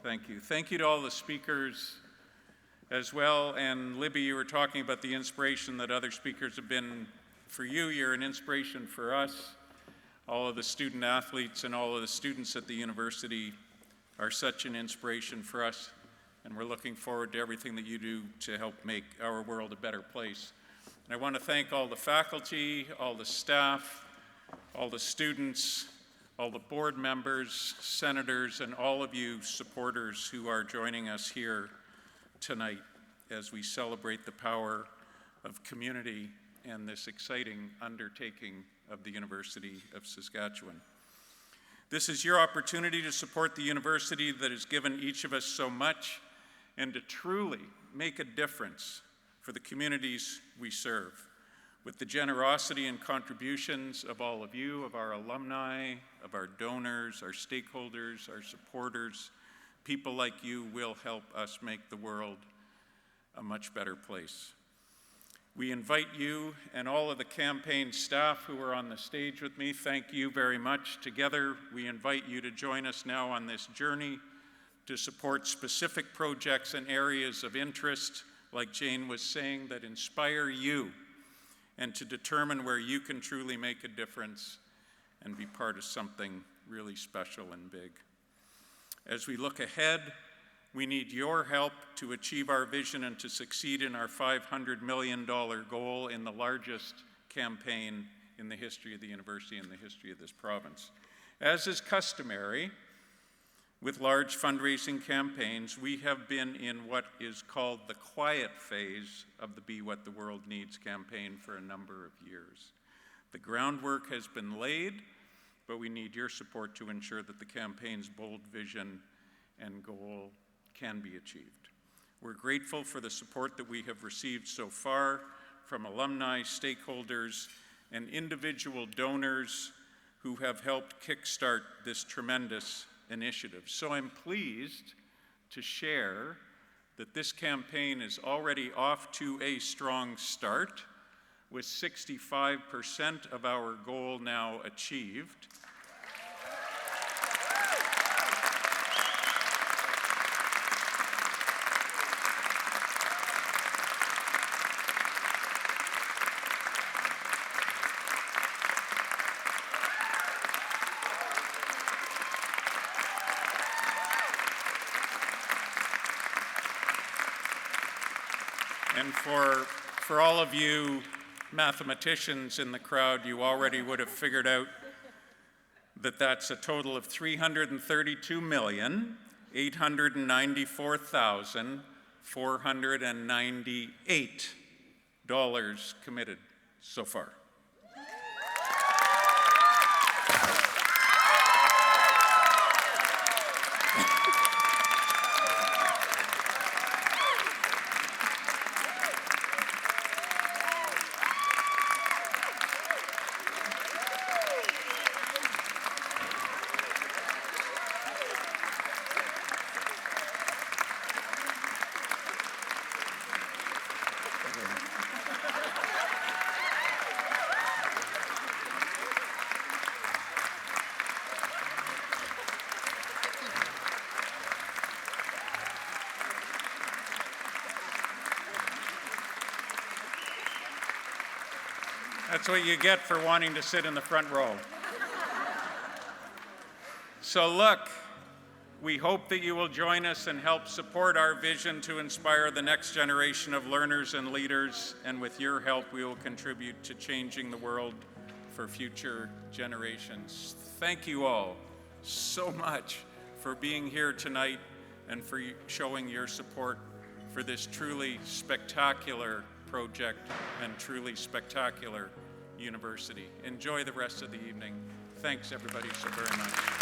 Thank you. Thank you to all the speakers as well. And Libby, you were talking about the inspiration that other speakers have been for you. You're an inspiration for us. All of the student athletes and all of the students at the university are such an inspiration for us. And we're looking forward to everything that you do to help make our world a better place. And I want to thank all the faculty, all the staff, all the students, all the board members, senators, and all of you supporters who are joining us here tonight as we celebrate the power of community and this exciting undertaking of the University of Saskatchewan. This is your opportunity to support the university that has given each of us so much and to truly make a difference for the communities we serve. With the generosity and contributions of all of you, of our alumni, of our donors, our stakeholders, our supporters, people like you will help us make the world a much better place. We invite you and all of the campaign staff who are on the stage with me, thank you very much. Together, we invite you to join us now on this journey to support specific projects and areas of interest, like Jane was saying, that inspire you, and to determine where you can truly make a difference and be part of something really special and big. As we look ahead, we need your help to achieve our vision and to succeed in our $500 million goal in the largest campaign in the history of the university and the history of this province. As is customary with large fundraising campaigns, we have been in what is called the quiet phase of the Be What the World Needs campaign for a number of years. The groundwork has been laid, but we need your support to ensure that the campaign's bold vision and goal can be achieved. We're grateful for the support that we have received so far from alumni, stakeholders, and individual donors who have helped kickstart this tremendous initiative. So I'm pleased to share that this campaign is already off to a strong start, with 65% of our goal now achieved. And for all of you mathematicians in the crowd, you already would have figured out that that's a total of $332,894,498 committed so far. That's what you get for wanting to sit in the front row. So look, we hope that you will join us and help support our vision to inspire the next generation of learners and leaders, and with your help, we will contribute to changing the world for future generations. Thank you all so much for being here tonight and for showing your support for this truly spectacular project and truly spectacular university. Enjoy the rest of the evening. Thanks everybody so very much.